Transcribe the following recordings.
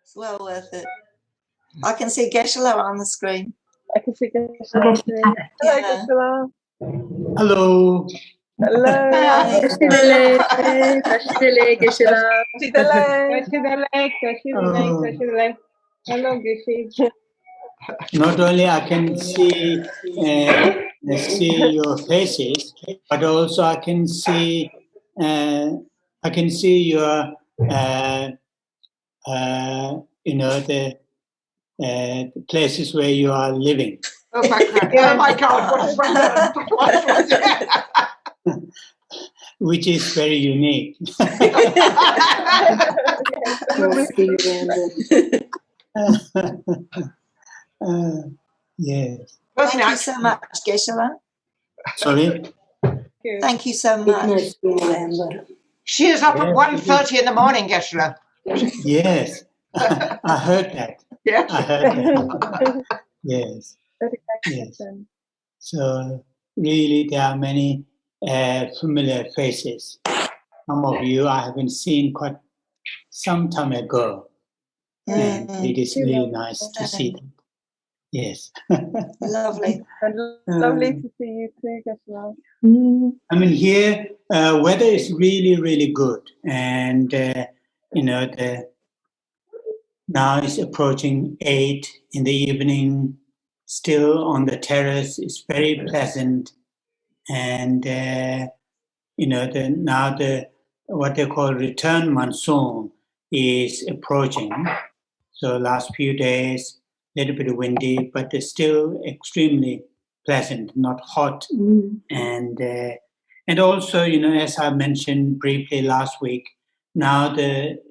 It's well worth it. I can see Geshe on the screen. I can see Geshe on the screen. Hello, Geshe. Hello. Hello. Hello, Geshe. Not only I can see your faces, but also I can see your the places where you are living. Oh my God! Oh my God! What's wrong? Which is very unique. Yes. Thank you so much, Geshe. Sorry? Thank you so much. She is up at 1:30 in the morning, Geshe. Yes. I heard that. Yes. I heard that. Yes. Yes. So really there are many familiar faces. Some of you I haven't seen quite some time ago. And it is really nice to see them. Yes. Lovely. Lovely to see you too, Geshe. I mean, here weather is really, really good, and now it's approaching 8 in the evening. Still on the terrace, it's very pleasant, and now what they call return monsoon is approaching. So last few days, a little bit windy, but it's still extremely pleasant, not hot. And also, as I mentioned briefly last week, now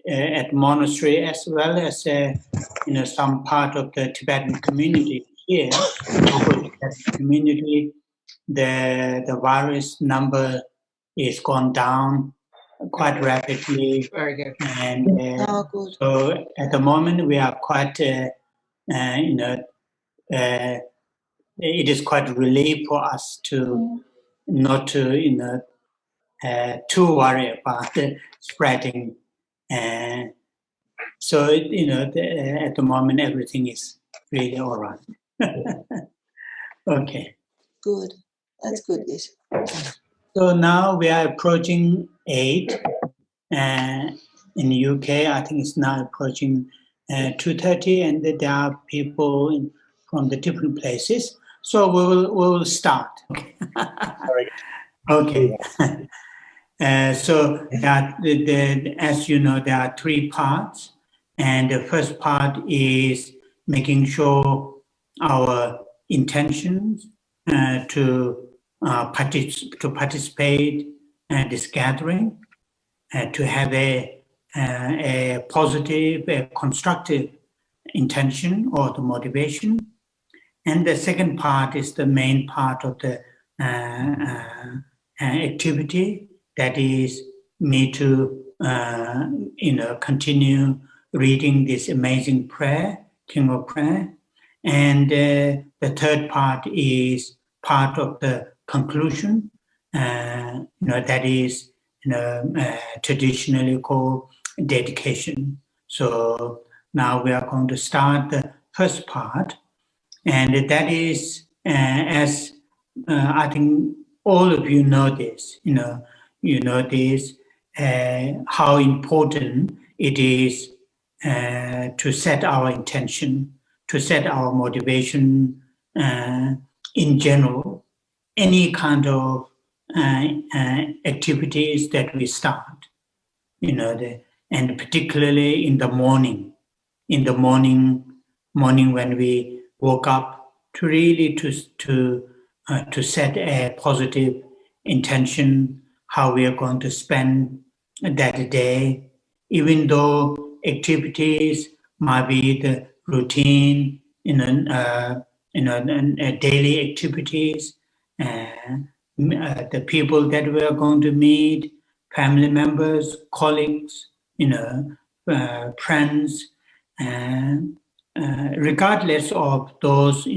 at monastery as well as some part of the Tibetan community here, local Tibetan community, the virus number is gone down quite rapidly. Very good. And so at the moment we are quite, it is quite a relief for us to not to, too worry about the spreading. So, at the moment everything is really all right. Okay. Good. That's good, Geshe. So now we are approaching 8. In the UK, I think it's now approaching 2:30, and there are people from the different places. So we will start. Okay. So as you know, there are 3 parts, and the first part is making sure our intentions to participate in this gathering, to have a positive, constructive intention or the motivation. And the second part is the main part of the activity, that is me to continue reading this amazing prayer, King of Prayer. And the third part is part of the conclusion, that is traditionally called dedication. So now we are going to start the first part, and that is as I think all of you know this, how important it is to set our intention, to set our motivation in general, any kind of activities that we start, and particularly in the morning when we woke up, to really to set a positive intention how we are going to spend that day, even though activities might be the routine, daily activities, the people that we are going to meet, family members, colleagues, friends, regardless of those,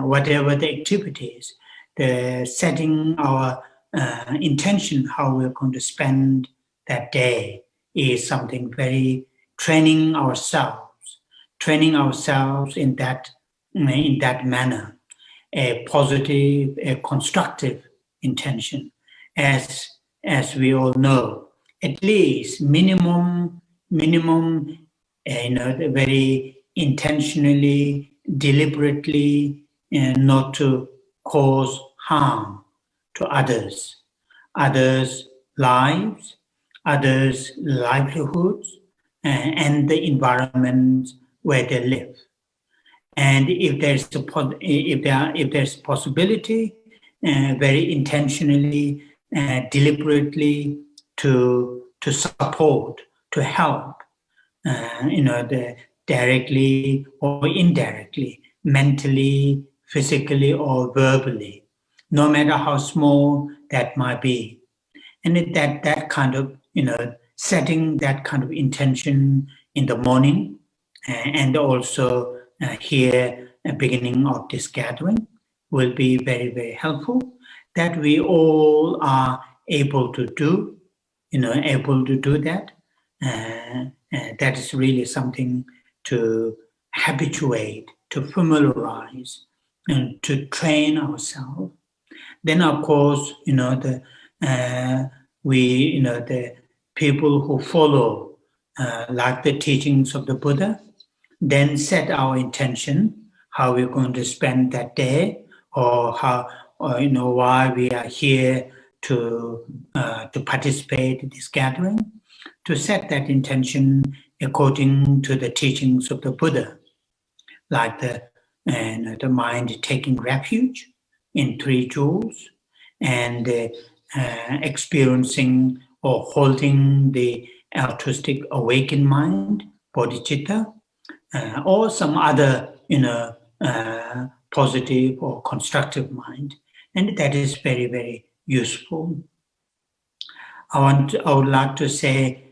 whatever the activities, the setting our intention how we're going to spend that day is something very training ourselves in that manner, a positive, a constructive intention, as we all know, at least minimum, very intentionally, deliberately, not to cause harm to others' lives, others' livelihoods, and the environment where they live. And if there's possibility, very intentionally, deliberately to support, to help, directly or indirectly, mentally, physically, or verbally, no matter how small that might be. And that kind of, setting that kind of intention in the morning, and also here at the beginning of this gathering will be very, very helpful, that we all are able to do, that. That is really something to habituate, to familiarize, and to train ourselves. Then, of course, the people who follow, like the teachings of the Buddha, then set our intention, how we're going to spend that day, or how, why we are here to participate in this gathering, to set that intention according to the teachings of the Buddha, like the mind taking refuge in three jewels, and experiencing or holding the altruistic awakened mind, bodhicitta, or some other, positive or constructive mind, and that is very, very useful. I would like to say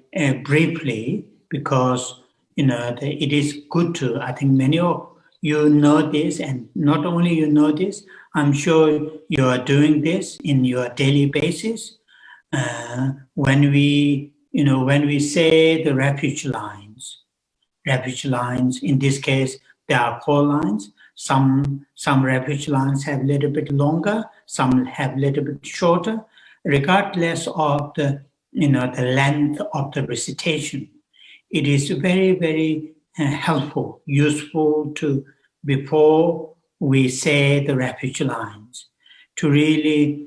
briefly, because it is good to. I think many of you know this, and not only you know this, I'm sure you are doing this in your daily basis. When we say the refuge lines, in this case, there are 4 lines. Some refuge lines have a little bit longer, some have a little bit shorter, regardless of the length of the recitation. It is very, very helpful, useful to, before we say the refuge lines, to really,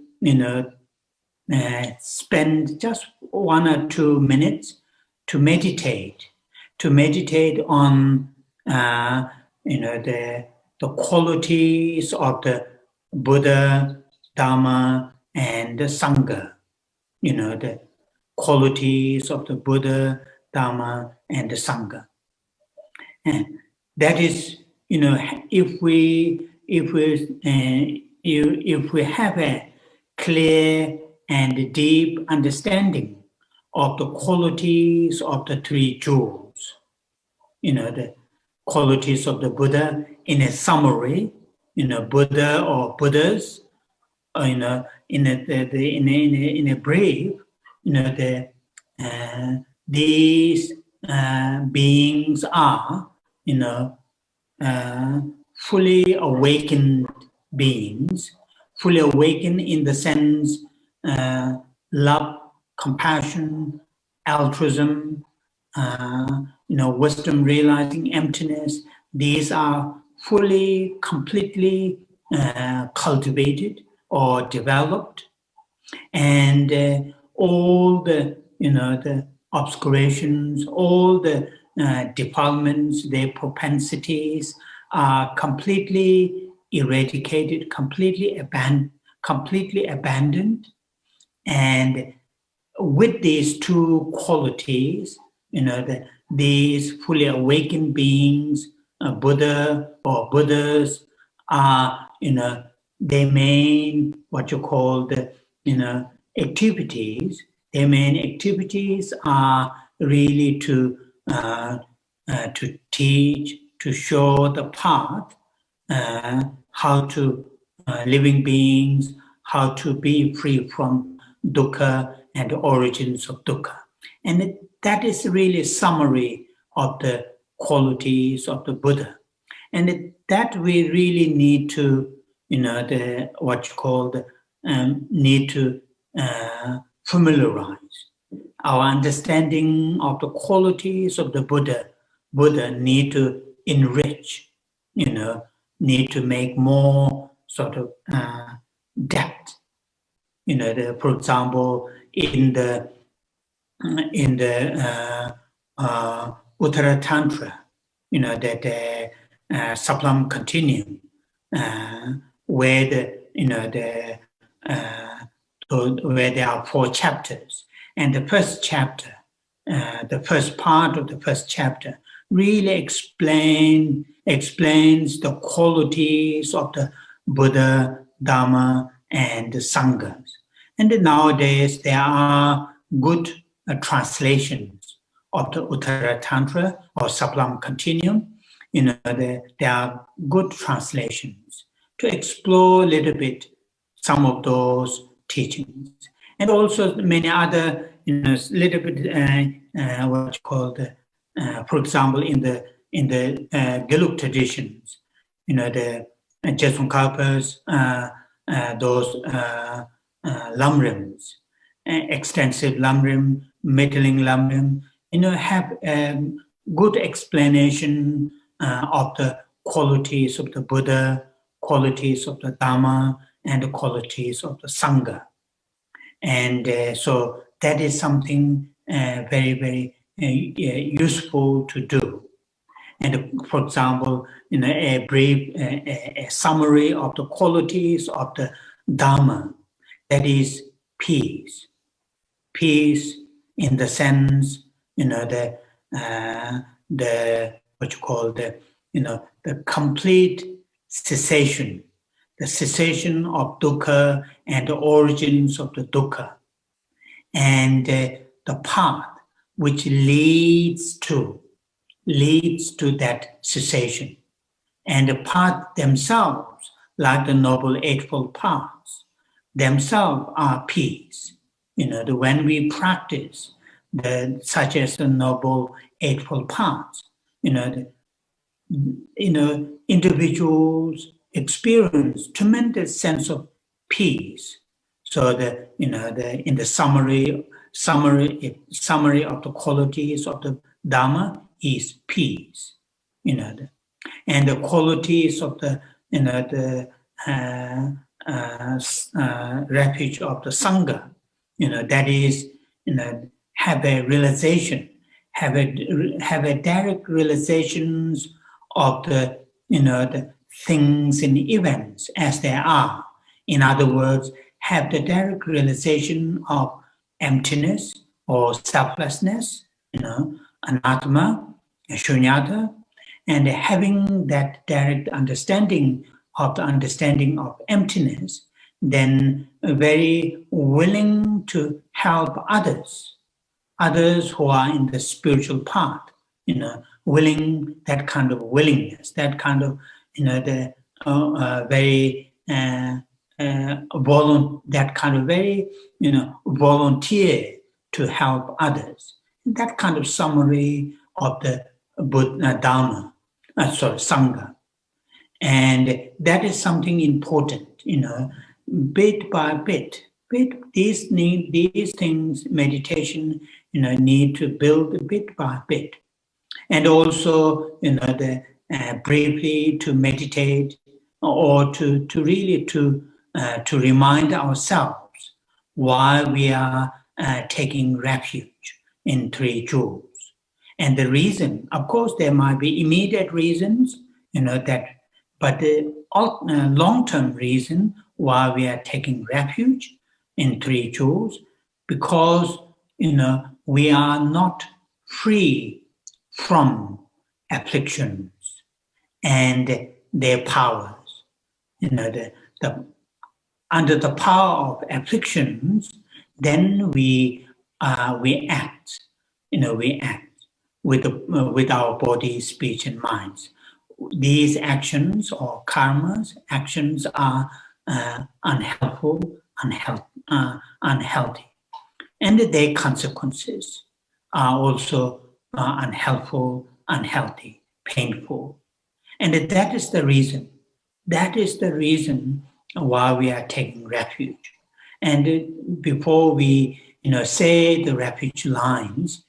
spend just 1 or 2 minutes to meditate on, the qualities of the Buddha, Dharma, and the Sangha. The qualities of the Buddha, Dharma, and the Sangha. And that is, if we have a clear and deep understanding of the qualities of the 3 jewels, the qualities of the Buddha in a summary, Buddha or Buddhas, in a brief, these beings are, fully awakened beings, fully awakened in the sense love, compassion, altruism, wisdom, realizing emptiness. These are fully, completely cultivated or developed, and all the the obscurations, all the defilements, their propensities are completely eradicated, completely abandoned, and with these 2 qualities, these fully awakened beings, Buddha or Buddhas, are, their main, what you call the, activities. Their main activities are really to teach, to show the path, how to living beings, how to be free from dukkha and the origins of dukkha. And that is really a summary of the qualities of the Buddha. And that we really need to, what you call need to familiarize. Our understanding of the qualities of the Buddha need to enrich, need to make more sort of depth. For example, in the Uttara Tantra, that Saplam Continuum, where where there are 4 chapters, and the first chapter, the first part of the first chapter, really explains the qualities of the Buddha, Dharma, and the Sanghas. And nowadays there are good translations of the Uttara Tantra or Saplam Continuum. There are good translations to explore a little bit some of those teachings, and also many other, little bit what you call for example, in the Gelug traditions, the Jetsun Drakpa's those lamrims, extensive lamrim, meddling lamrim, have good explanation of the qualities of the Buddha, qualities of the Dharma, and the qualities of the Sangha. And so that is something very, very useful to do. And for example, a brief a summary of the qualities of the Dharma, that is peace. Peace in the sense, the what you call the complete cessation, the cessation of dukkha and the origins of the dukkha, and the path which leads to that cessation. And the path themselves, like the Noble Eightfold Paths, themselves are peace. When we practice such as the Noble Eightfold Paths, individuals experience tremendous sense of peace. So in the summary of the qualities of the Dharma is peace, and the qualities of the refuge of the Sangha, that is, have a realization, have a direct realizations of the things and events as they are. In other words, have the direct realization of emptiness or selflessness, anatma, shunyata, and having that direct understanding of emptiness, then very willing to help others who are in the spiritual path, willing, that kind of willingness, that kind of, very that kind of very, volunteer to help others. That kind of summary of the Buddha Dharma, Sangha. And that is something important, bit by bit. These things, meditation, need to build bit by bit. And also, briefly to meditate, or to really to remind ourselves why we are taking refuge in 3 jewels. And the reason, of course, there might be immediate reasons, but the long-term reason why we are taking refuge in 3 jewels, because we are not free from afflictions and their powers. Under the power of afflictions, then we act. We act with our body, speech, and minds. These actions or karmas, actions are unhelpful, unhealthy, and their consequences are also unhelpful, unhealthy, painful. And that is the reason. That is the reason why we are taking refuge. And before we, say the refuge lines,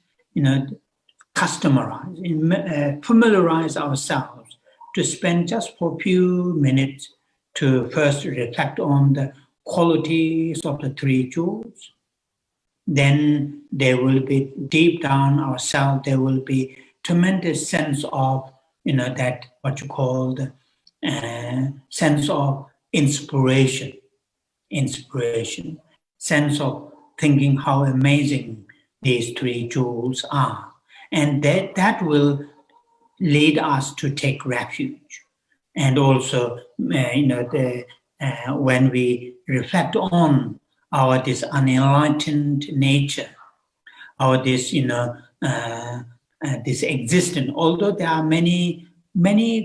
customarize, familiarize ourselves to spend just for a few minutes to first reflect on the qualities of the three jewels. Then there will be deep down ourselves, there will be tremendous sense of, that what you call the sense of inspiration, sense of thinking how amazing these three jewels are. And that will lead us to take refuge. And also, when we reflect on our this unenlightened nature, our this, this existence, although there are many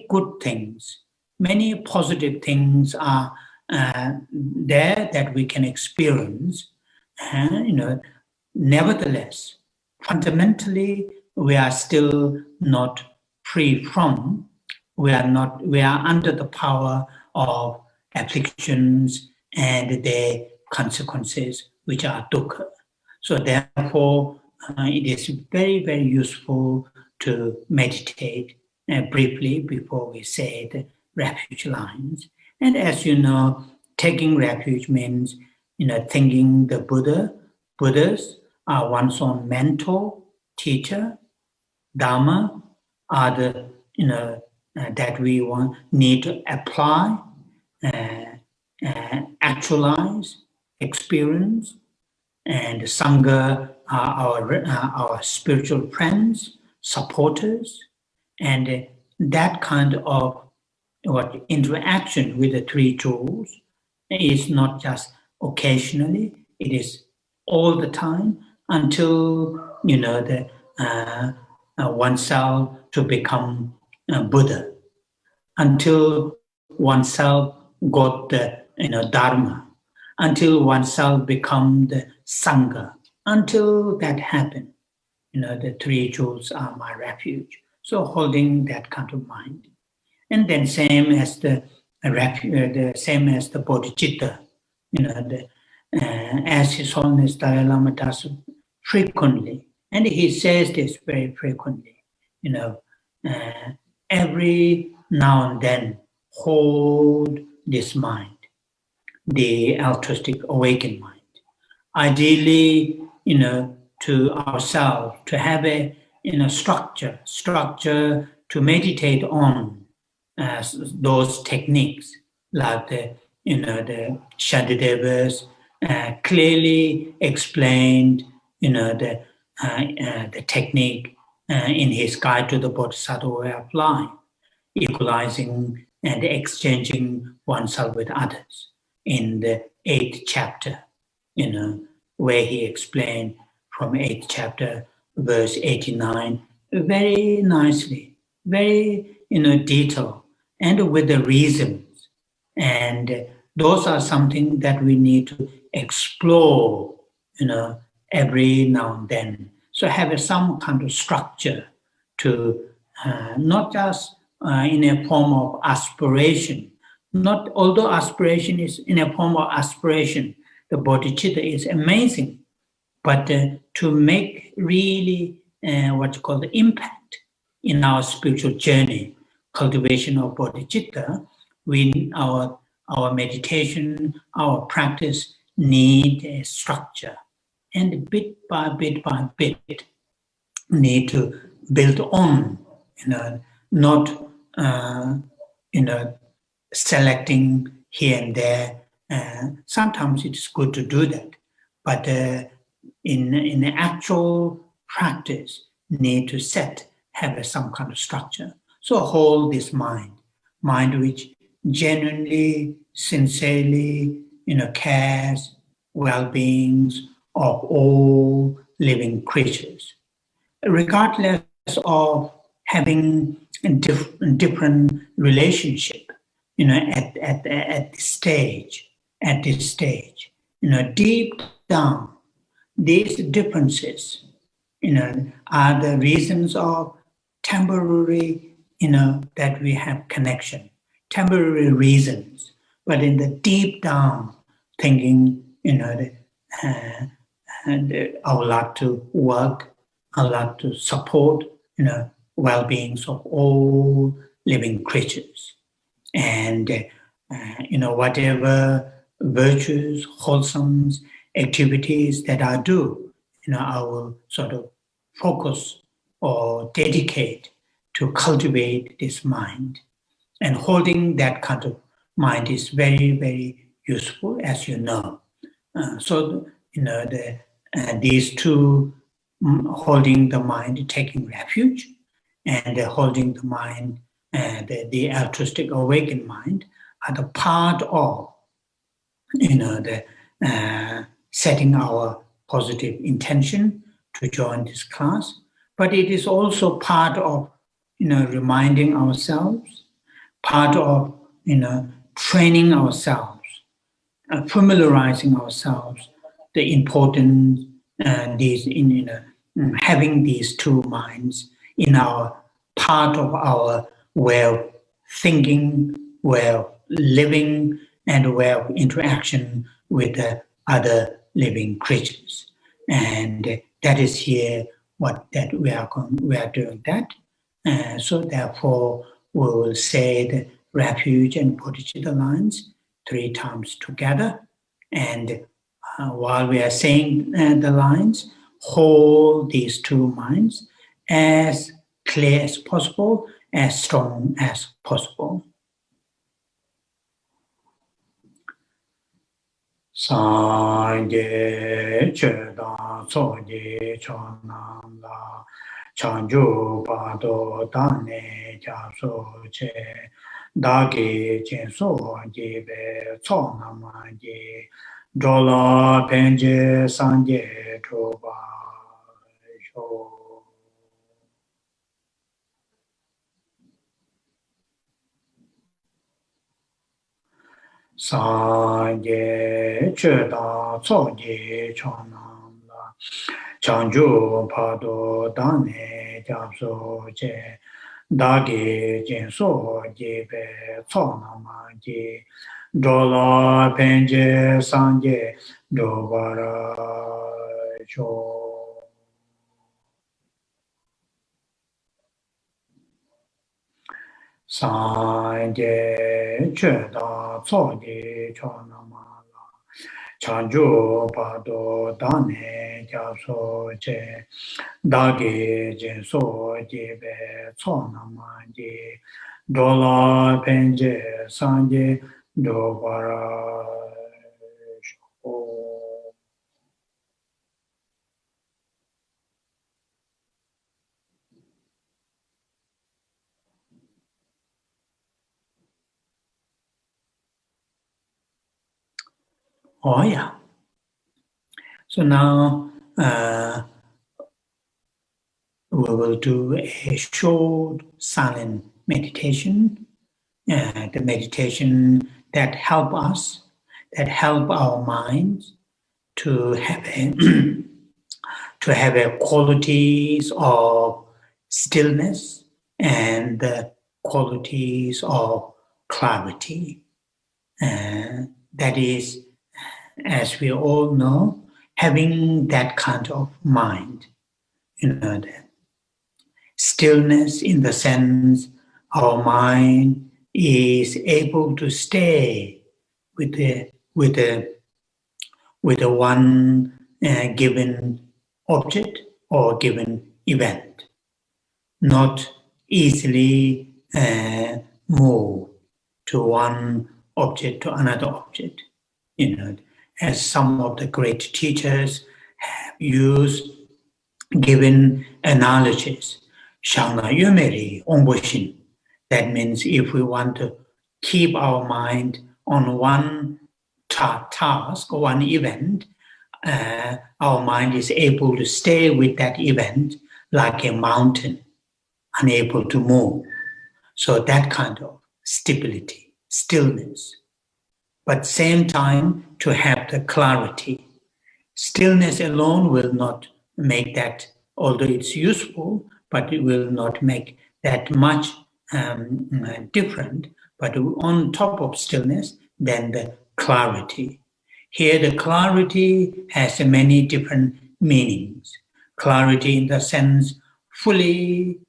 good things, many positive things are there that we can experience, nevertheless, fundamentally, we are still not free from, we are under the power of afflictions and their consequences, which are dukkha. So therefore, it is very, very useful to meditate briefly before we say the refuge lines. And as you know, taking refuge means, thinking the Buddhas are one's own mentor, teacher. Dharma are the, that we need to apply, actualize, experience. And Sangha are our spiritual friends, supporters, and that kind of interaction with the three jewels is not just occasionally; it is all the time until oneself to become a Buddha, until oneself got the Dharma, until oneself become the Sangha. Until that happens, the three jewels are my refuge. So holding that kind of mind, and then same as the bodhicitta, as His Holiness Dalai Lama does frequently, and he says this very frequently. Every now and then, hold this mind, the altruistic awakened mind. Ideally, to ourselves, to have a structure to meditate on those techniques, like the Shantidevas clearly explained, the technique in his guide to the bodhisattva way of life, equalizing and exchanging oneself with others. In the 8th chapter, where he explained from 8th chapter, verse 89, very nicely, very, detailed, and with the reasons. And those are something that we need to explore, every now and then. So have some kind of structure to not just in a form of aspiration, although aspiration is in a form of aspiration, the bodhicitta is amazing, but to make really what you call the impact in our spiritual journey, cultivation of bodhicitta, our meditation, our practice need a structure, and bit by bit need to build on, not selecting here and there. Sometimes it's good to do that, but in the actual practice, need to have some kind of structure. So hold this mind which genuinely, sincerely, cares well-beings of all living creatures, regardless of having a different relationship, at this stage, deep down, these differences, are the reasons of temporary, that we have connection, temporary reasons. But in the deep down thinking, and I would like to work, I would like to support, well-beings of all living creatures. And, whatever virtues, wholesome activities that I do, I will sort of focus or dedicate to cultivate this mind. And holding that kind of mind is very, very useful, as you know. These two, holding the mind, taking refuge, and holding the mind, the altruistic awakened mind, are the part of, setting our positive intention to join this class. But it is also part of, reminding ourselves, part of, training ourselves, familiarizing ourselves, the importance having these two minds in our part of our way of thinking, way of living, and way of interaction with other living creatures. And that is here that we are doing that. So therefore, we will say the refuge and bodhicitta lines 3 times together. And while we are saying the lines, hold these two minds as clear as possible, as strong as possible. Sangye chedan soje chonam la chanju pado dane jaso che dage chenso jebe chonama je dola penje sangye troba sho. Sangye chedan soje chonam la chanju pado dane jaso che dage chenso jebe chonama je dola penje sangye dobara sho. Sangye chedan soje chonama la chanju pado dane jaso che dage chenso jebe chonama je dola penje sangye dobara sho. Oh yeah. So now we will do a short silent meditation. The meditation that help us, that help our minds to have a qualities of stillness and the qualities of clarity. That is, as we all know, having that kind of mind, the stillness in the sense our mind is able to stay with the one given object or given event, not easily move to one object to another object. As some of the great teachers have used, given analogies. Shangna Yumeri Ongboshin. That means if we want to keep our mind on one task or one event, our mind is able to stay with that event like a mountain, unable to move. So that kind of stability, stillness. But same time to have the clarity. Stillness alone will not make that although it's useful, but it will not make that much different. But on top of stillness, then the clarity. Here, the clarity has many different meanings. Clarity in the sense fully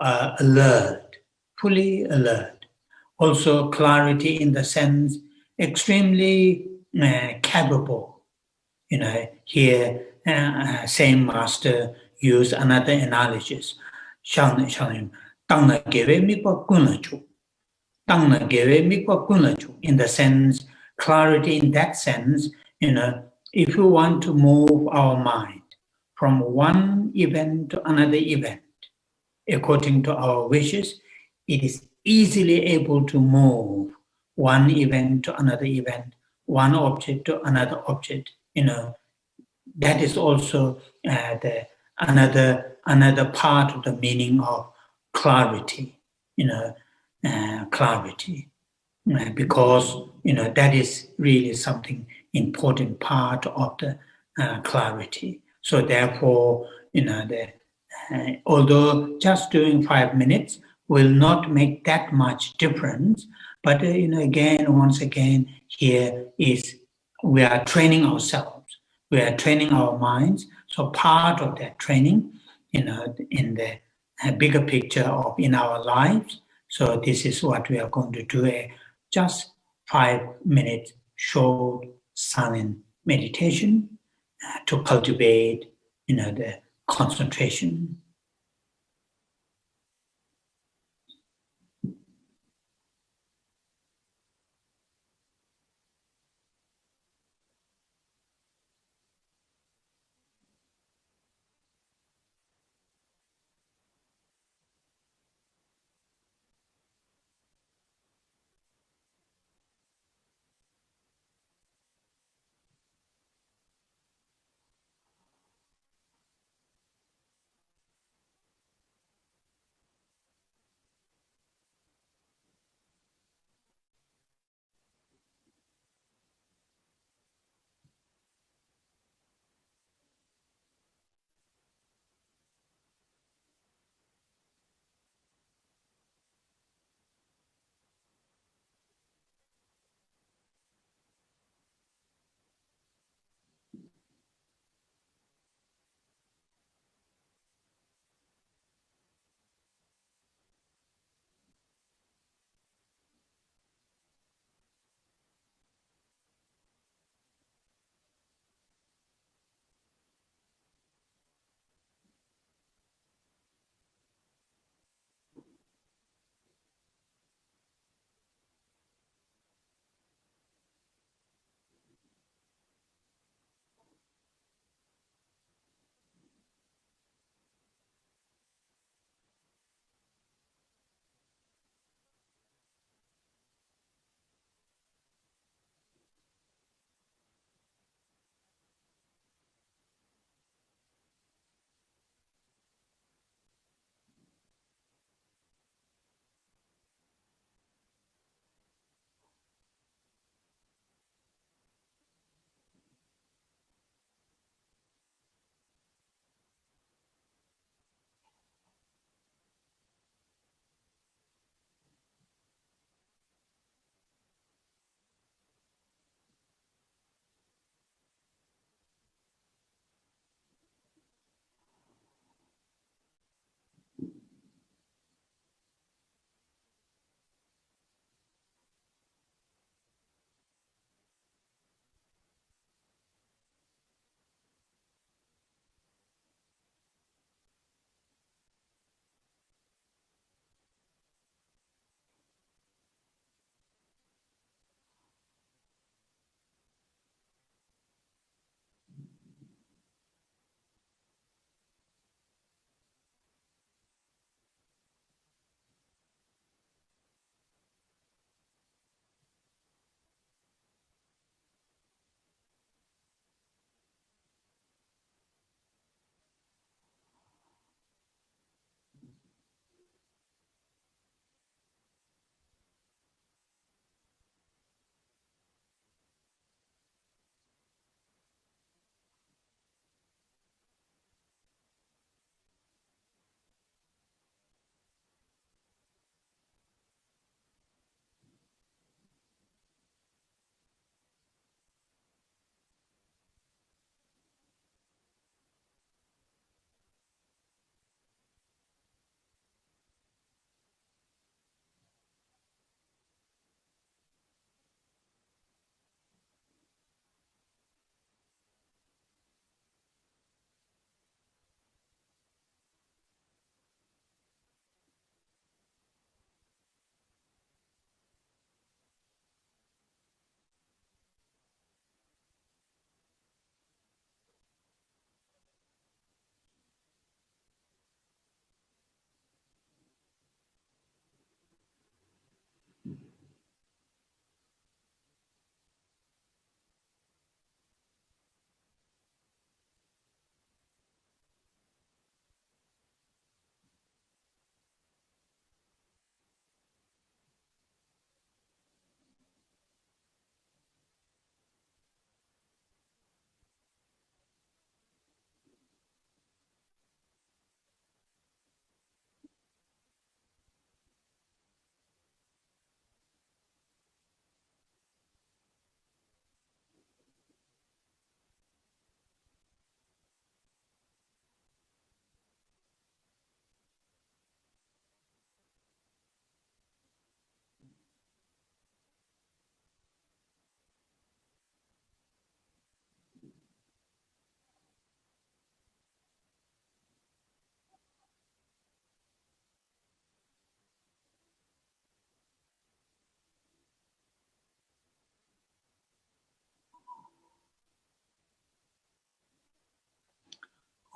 alert, fully alert. Also, clarity in the sense extremely capable. Here, same master use another analysis. In the sense, clarity in that sense, if you want to move our mind from one event to another event, according to our wishes, it is easily able to move one event to another event, one object to another object. That is also another part of the meaning of clarity. Clarity, because that is really something important part of the clarity. So therefore, although just doing 5 minutes will not make that much difference, but once again, here is we are training ourselves, we are training our minds. So part of that training, in the bigger picture of in our lives. So this is what we are going to do: just 5 minutes short silent meditation to cultivate, the concentration.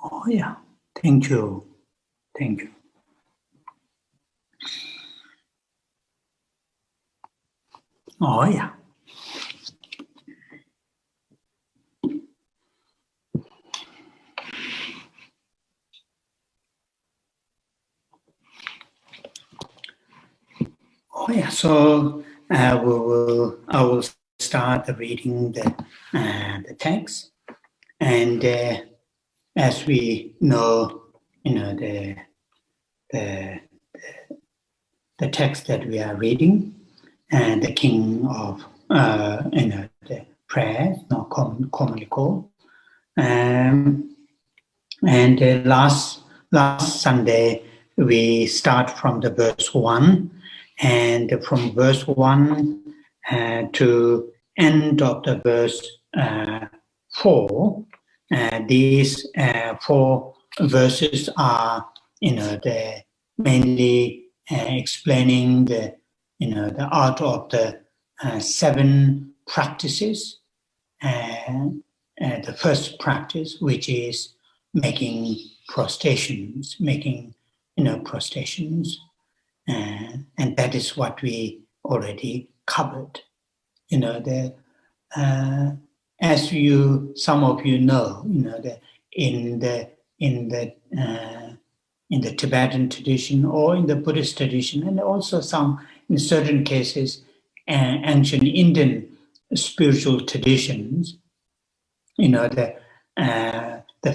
Oh yeah, thank you. Thank you. Oh yeah. Oh yeah. So I will start reading the text, and as we know, the text that we are reading, and the king of the prayer, not commonly called, and last Sunday we start from the verse 1, and from verse 1 to end of the verse 4. These 4 verses are, the mainly explaining the art of the 7 practices. The first practice, which is making prostrations, and that is what we already covered. As some of you know, in the Tibetan tradition or in the Buddhist tradition, and also in certain cases, ancient Indian spiritual traditions, the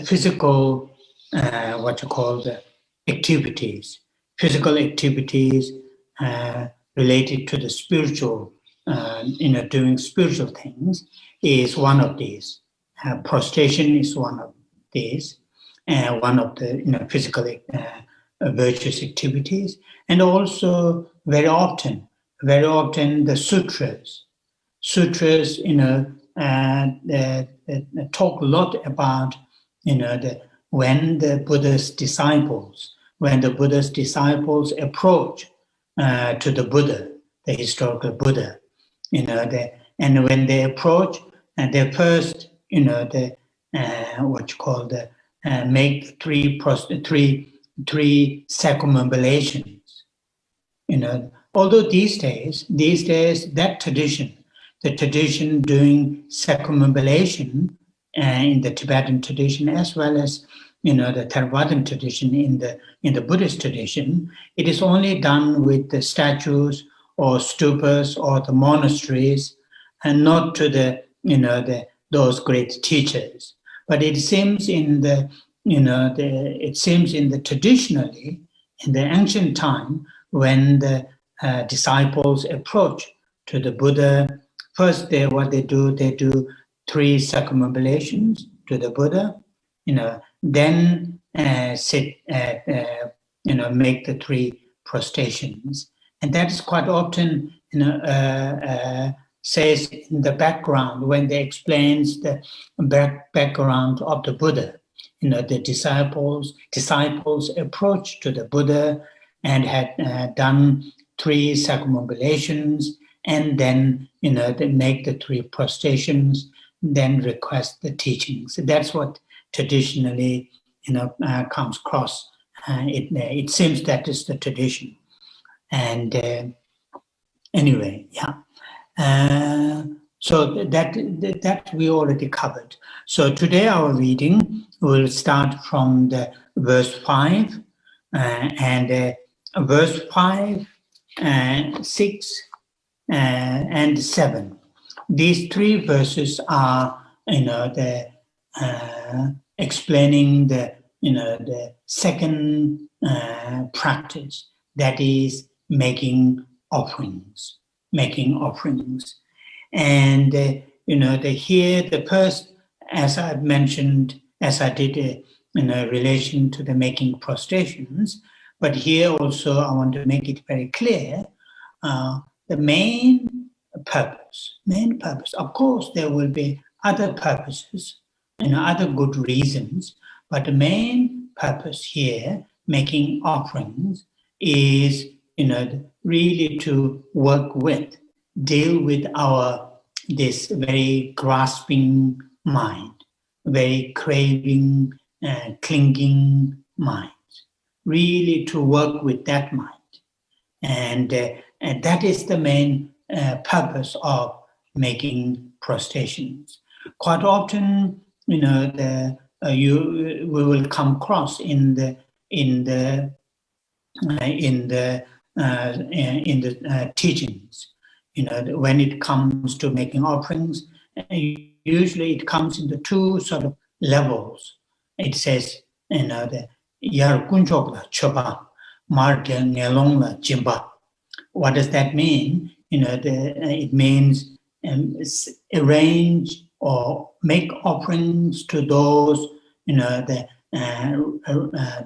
physical, the activities, physical activities related to the spiritual, doing spiritual things is one of these. Prostration is one of these, one of the physical virtuous activities, and also very often the sutras, talk a lot about, when the Buddha's disciples approach to the Buddha, the historical Buddha, and when they approach, and they first, make three circumambulations. Although these days that tradition, the tradition doing circumambulation in the Tibetan tradition, as well as the Theravadan tradition in the Buddhist tradition, it is only done with the statues or stupas or the monasteries, and not to those great teachers. But it seems traditionally in the ancient time, when the disciples approach to the Buddha, first they do 3 circumambulations to the Buddha, then make the 3 prostrations, and that is quite often says in the background when they explains the background of the Buddha. The disciples approached to the Buddha and had done 3 circumambulations, and then they make the 3 prostrations, then request the teachings. So that's what traditionally comes across. It seems that is the tradition, and anyway, yeah. So that we already covered. So today our reading will start from the verse 5, and verse 5, 6, and 7. These 3 verses are, explaining the second practice, that is making offerings. And here the first, as I've mentioned, as I did in relation to the making prostrations, but here also I want to make it very clear, the main purpose. Of course, there will be other purposes and other good reasons, but the main purpose here, making offerings, is really to work with, deal with this very grasping mind, very craving clinging mind, really to work with that mind. And that is the main purpose of making prostrations. Quite often, we will come across in the teachings, when it comes to making offerings, usually it comes into two sort of levels. It says, the yar kunchokla choba, marga ngelongla jimba. What does that mean? It means arrange or make offerings to those,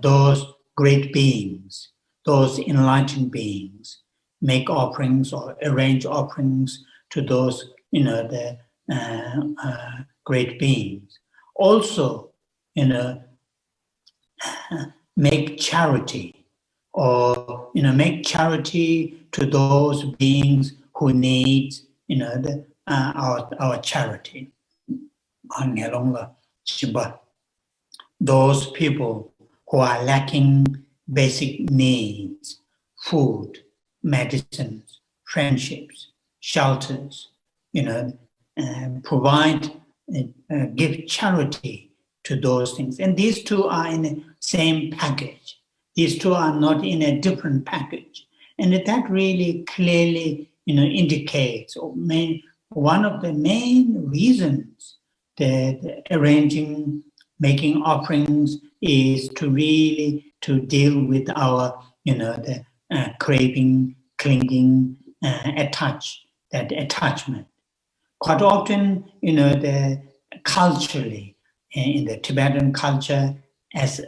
those great beings, those enlightened beings. Make offerings or arrange offerings to those, the great beings. Also, make charity, or make charity to those beings who need, our charity. Those people who are lacking basic needs, food, medicines, friendships, shelters, provide, give charity to those things. And these two are in the same package. These two are not in a different package. And that really clearly, indicates, or one of the main reasons that arranging, making offerings is to really to deal with our, the craving, clinging, that attachment. Quite often, the culturally, in the Tibetan culture, as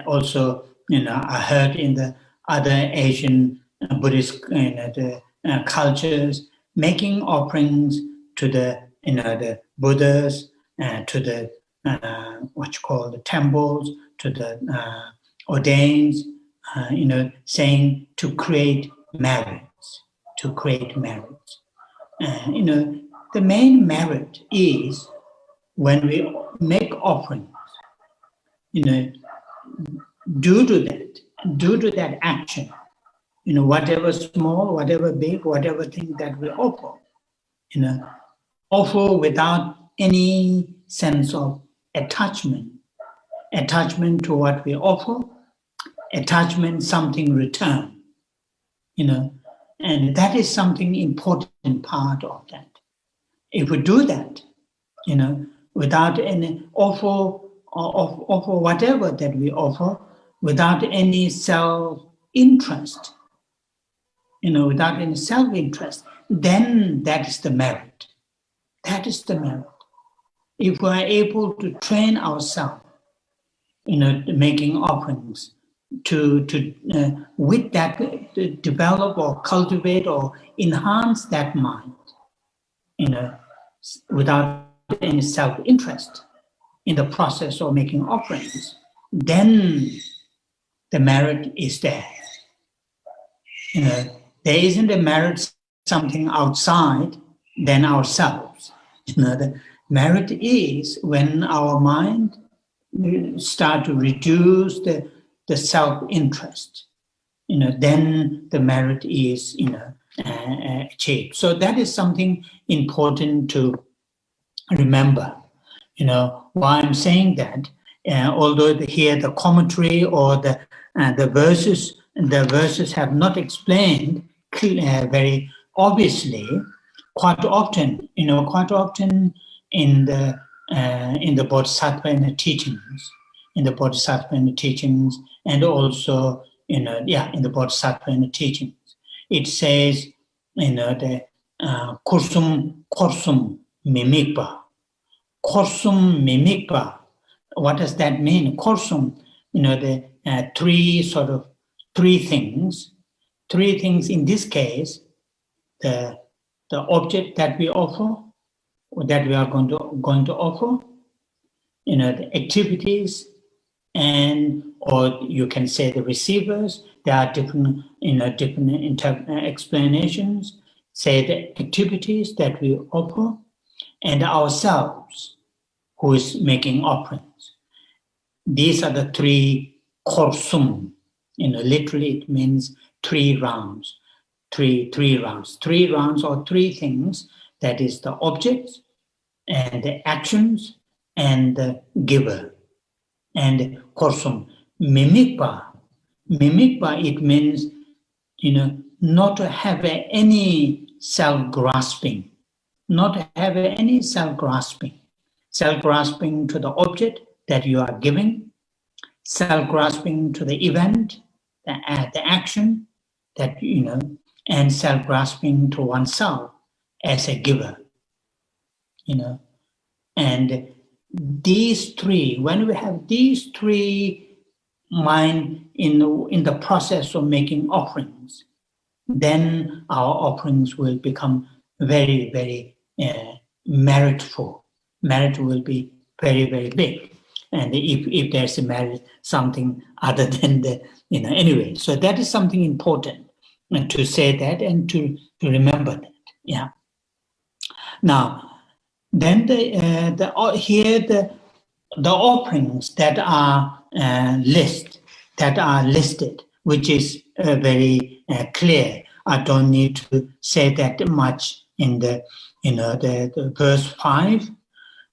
also, I heard in the other Asian Buddhist cultures, making offerings to the, the Buddhas, to the the temples, to the ordains, saying to create merits, the main merit is when we make offerings, due to that action, whatever small, whatever big, whatever thing that we offer, offer without any sense of attachment to what we offer, attachment, something return, and that is something important part of that. If we do that, without any offer whatever that we offer, without any self-interest, without any self-interest, then that is the merit. That is the merit. If we are able to train ourselves, making offerings, to with that, to develop or cultivate or enhance that mind, without any self-interest in the process of making offerings, then the merit is there. There isn't a merit something outside than ourselves. The merit is when our mind start to reduce the self-interest, then the merit is, achieved. So that is something important to remember. Why I'm saying that, although here the commentary or the verses have not explained very obviously, quite often in the bodhisattva teachings, and also in the bodhisattva teachings, it says, the kursum mimikpa. Kursum mimikpa. What does that mean? Kursum, the three things. Three things in this case: the object that we offer, or that we are going to offer, the activities, and or you can say the receivers. There are different explanations. Say the activities that we offer, and ourselves, who is making offerings. these are the 3 korsum. Literally it means 3 rounds. 3 rounds. 3 rounds or 3 things, that is the objects and the actions and the giver. And korsum, mimikpa. Mimikpa, it means, not to have any self-grasping. Not to have any self-grasping. Self-grasping to the object that you are giving, self-grasping to the event, the action that, and self-grasping to oneself as a giver, And these 3, when we have these 3 mind in the process of making offerings, then our offerings will become very, very meritful. Merit will be very, very big. And if there's a merit, something other than the, anyway. So that is something important, and to say that and to remember that. Yeah. Now, then the offerings that are listed, which is very clear. I don't need to say that much in the verse 5.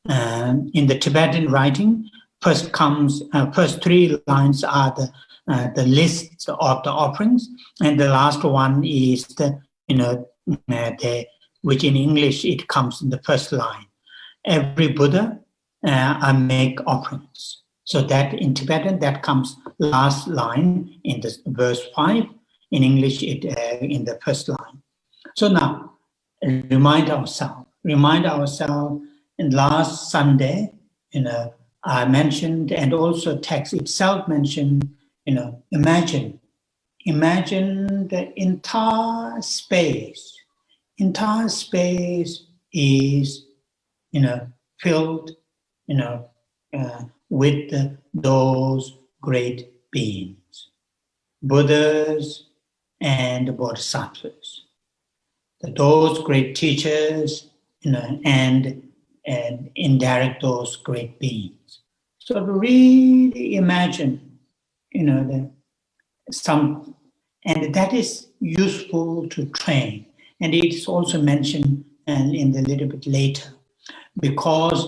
In the Tibetan writing, first 3 lines are the list of the offerings, and the last one is which in English it comes in the first line. Every Buddha I make offerings. So that in Tibetan that comes last line in the verse 5. In English it in the first line. So now remind ourselves. In last Sunday, I mentioned, and also text itself mentioned, imagine the entire space. Entire space is, filled, with those great beings, Buddhas and bodhisattvas, those great teachers, and indirect those great beings. So to really imagine, and that is useful to train. And it is also mentioned in the little bit later, because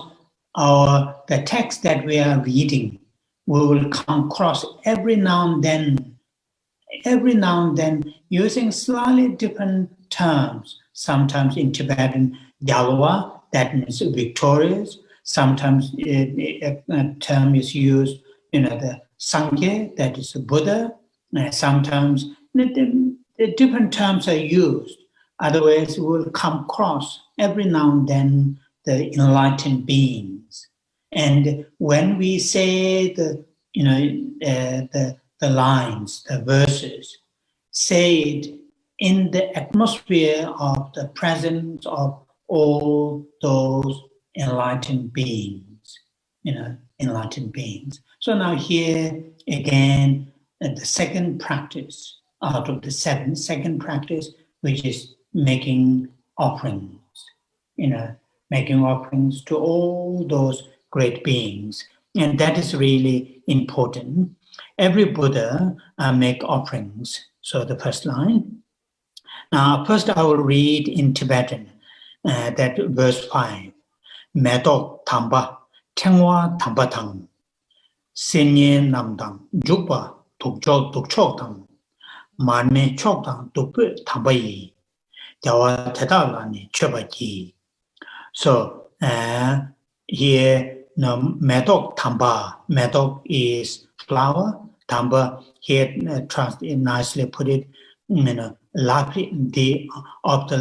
the text that we are reading, we will come across every now and then using slightly different terms. Sometimes in Tibetan, Yalwa, that means victorious. Sometimes a term is used, the Sangye, that is Buddha. Sometimes the different terms are used. Otherwise, we will come across every now and then the enlightened beings. And when we say the lines, the verses, say it in the atmosphere of the presence of all those enlightened beings, enlightened beings. So now here again, the second practice out of the 7, second practice, which is making offerings, making offerings to all those great beings. And that is really important. Every Buddha make offerings. So the first line. Now, first I will read in Tibetan, that verse 5. Medok tamba, tengwa tamba tang, senye namdang, jukpa tukchok tang, manme chok tang, tukpe tamba yi, jawa tedalani cheba ji. So here, medok tamba. Medok is flower. Tamba here nicely put it. Of the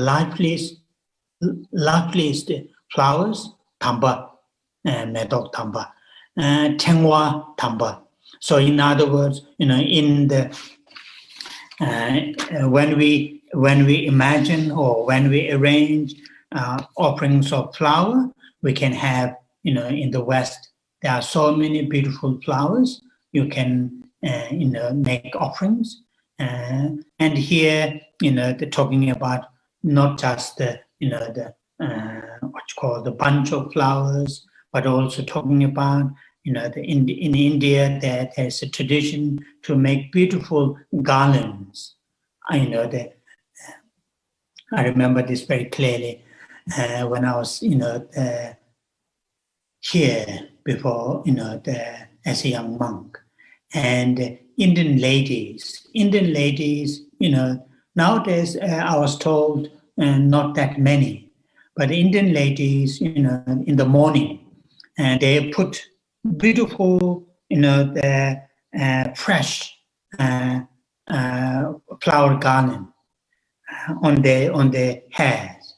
liveliest flowers. Tamba, medok tamba. Tengwa tamba. So in other words, in the when we imagine or when we arrange offerings of flower, we can have, in the West, there are so many beautiful flowers. You can, make offerings. And here, they're talking about not just the, what you call the bunch of flowers, but also talking about, in India, there's a tradition to make beautiful garlands. I remember this very clearly when I was, here before, as a young monk. And Indian ladies, nowadays I was told not that many, but Indian ladies, in the morning, and they put beautiful, the fresh flower garland on their hairs.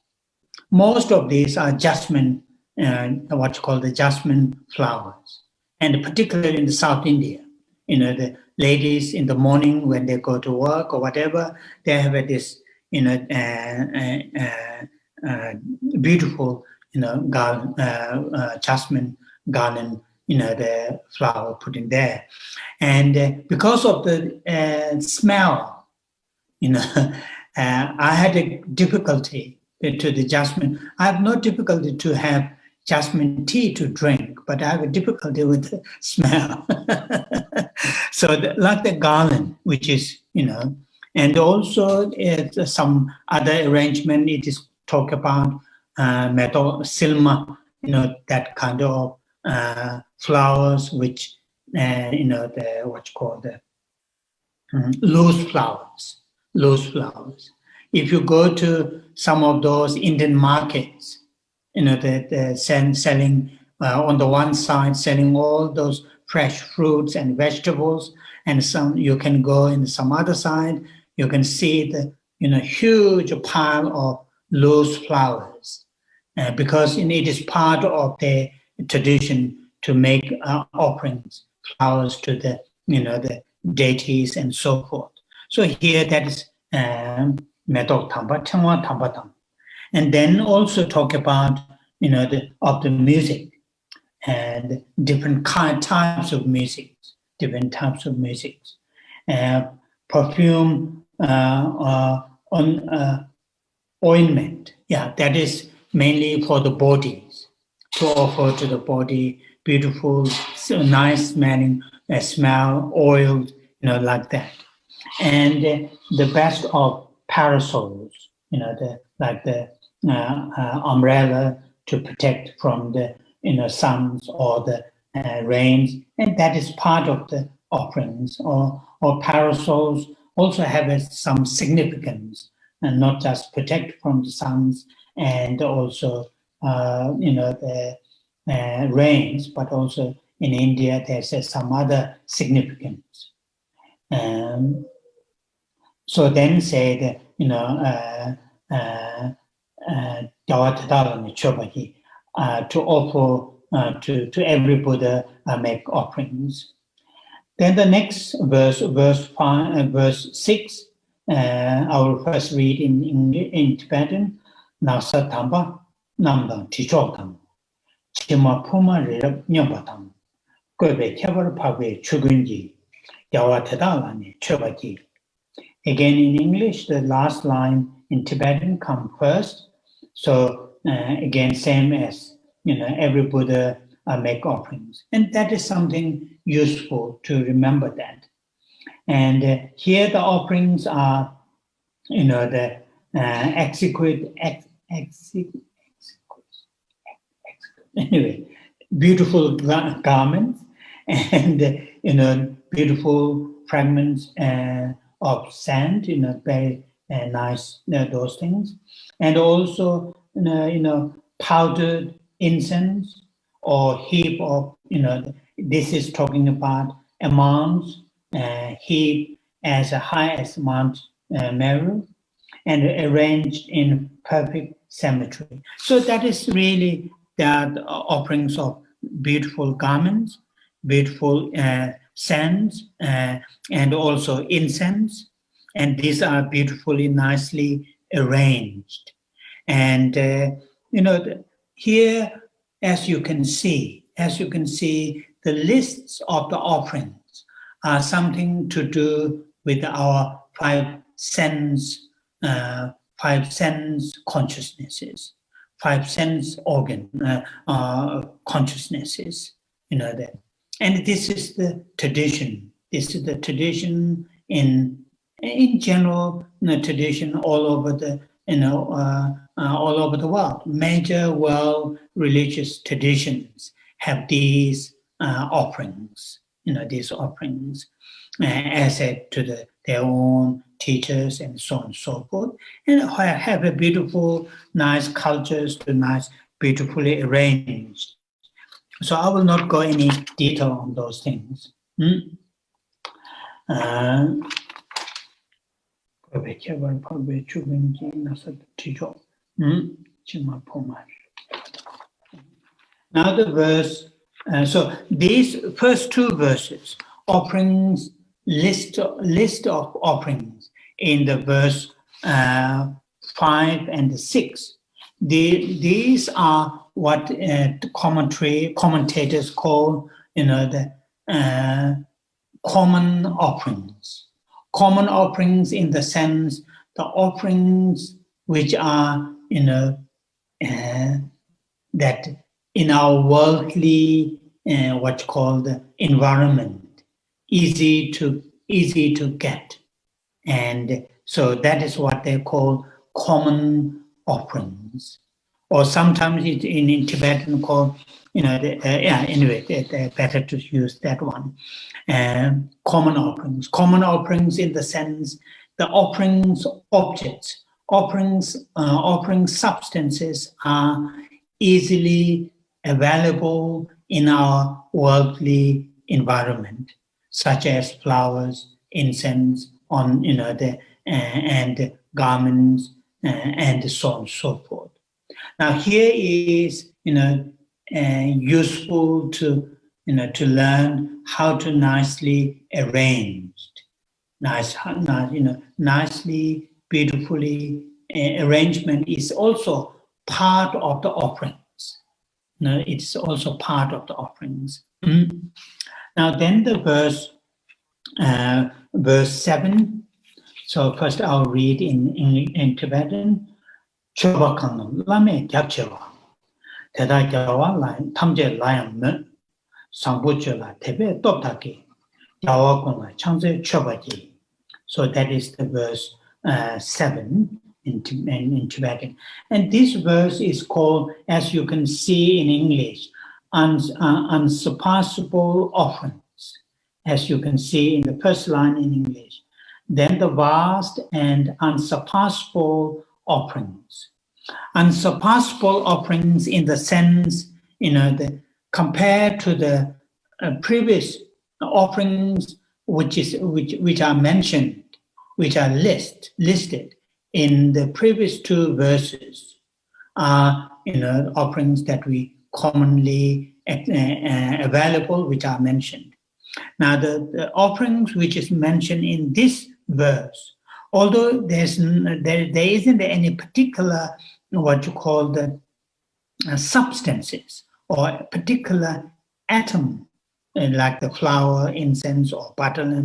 Most of these are jasmine, what you call the jasmine flowers, and particularly in the South India, the ladies in the morning when they go to work or whatever, they have this, beautiful, garland, jasmine garland, the flower put in there, and because of the smell, I had a difficulty to the jasmine. I have no difficulty to have jasmine tea to drink, but I have a difficulty with the smell. So like the garland, which is, and also some other arrangement, it is talk about metal, silma, that kind of flowers, which, the what you call the loose flowers. If you go to some of those Indian markets, they're selling on the one side, selling all those fresh fruits and vegetables, and some you can go in some other side, you can see the huge pile of loose flowers, because it is part of the tradition to make offerings, flowers to the the deities and so forth. So here that is Medok Tamba, Changwa Tamba Tam. And then also talk about of the music and different types of music, perfume on ointment. Yeah, that is mainly for the bodies, to offer to the body beautiful, so nice smelling, smell, oil, like that. And the best of parasols, the umbrella to protect from the suns or the rains, and that is part of the offerings. Or parasols also have some significance, and not just protect from the suns and also the rains, but also in India there's some other significance. So then say that to offer to every Buddha make offerings. Then the next verse 6, I will first read in Tibetan. Nasa tamba namdang tichotam, chima puma rirab nyabatam, gobe kebar pagwe chugunji, yawatadalani chobaji. Again in English, the last line in Tibetan come first. So again, same as every Buddha make offerings, and that is something useful to remember that. And here the offerings are, the anyway, beautiful garments and beautiful fragments of sand, very nice, those things, and also powdered incense or heap of, this is talking about a mount, heap as high as Mount Meru, and arranged in perfect symmetry. So that is really the offerings of beautiful garments, beautiful sands, and also incense, and these are beautifully, nicely arranged. And here, as you can see, the lists of the offerings are something to do with our five sense consciousnesses, five sense organ consciousnesses. That And this is the tradition. This is the tradition in general, tradition all over the all over the world. Major world religious traditions have these offerings. These offerings as to their own teachers and so on and so forth, and have a beautiful, nice cultures, nice, beautifully arranged. So I will not go any detail on those things. Now the verse, so these first two verses, offerings, list of offerings in the verse 5 and 6. These are what commentators call, the common offerings. Common offerings in the sense, the offerings which are, that in our worldly, what's called environment, easy to get. And so that is what they call common offerings. Or sometimes it's in Tibetan called, anyway, better to use that one. Common offerings. Common offerings in the sense, the offerings objects, offering substances are easily available in our worldly environment, such as flowers, incense, and garments, and so on and so forth. Now here is, useful to learn how to nicely arrange, nicely, beautifully arrangement is also part of the offerings. It's also part of the offerings. Now then the verse 7. So first I'll read in Tibetan. Chobakan lame gyapchewa. Teda gyawa lain tamje layam me. Sambucho la tebe toptaki. Gyawa kun la changze chobaji. So that is the verse 7 in Tibetan. And this verse is called, as you can see in English, unsurpassable offerings, as you can see in the first line in English. Then the vast and unsurpassable offerings. Unsurpassable offerings in the sense, compared to the previous offerings which are mentioned, which are listed in the previous two verses, are offerings that we commonly available, which are mentioned. Now the offerings which is mentioned in this verse, although there isn't any particular what you call the substances or a particular atom, like the flower, incense, or butter,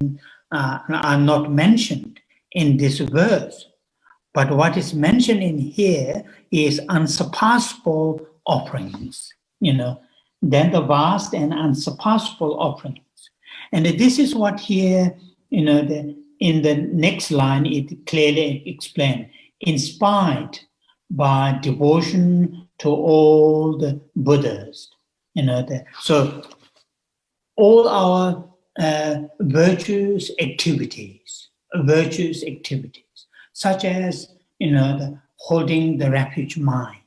are not mentioned in this verse. But what is mentioned in here is unsurpassable offerings, then the vast and unsurpassable offerings. And this is what here, in the next line, it clearly explained, inspired by devotion to all the Buddhas. So all our virtuous activities, such as the holding the refuge mind,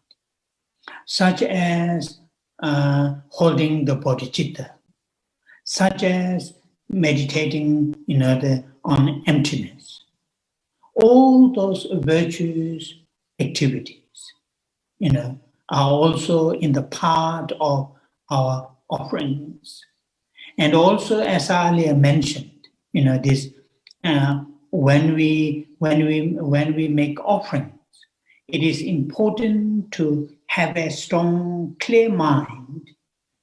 such as holding the bodhicitta, such as meditating on emptiness. All those virtuous activities are also in the part of our offerings. And also, as I earlier mentioned, this when we make offerings, it is important to have a strong, clear mind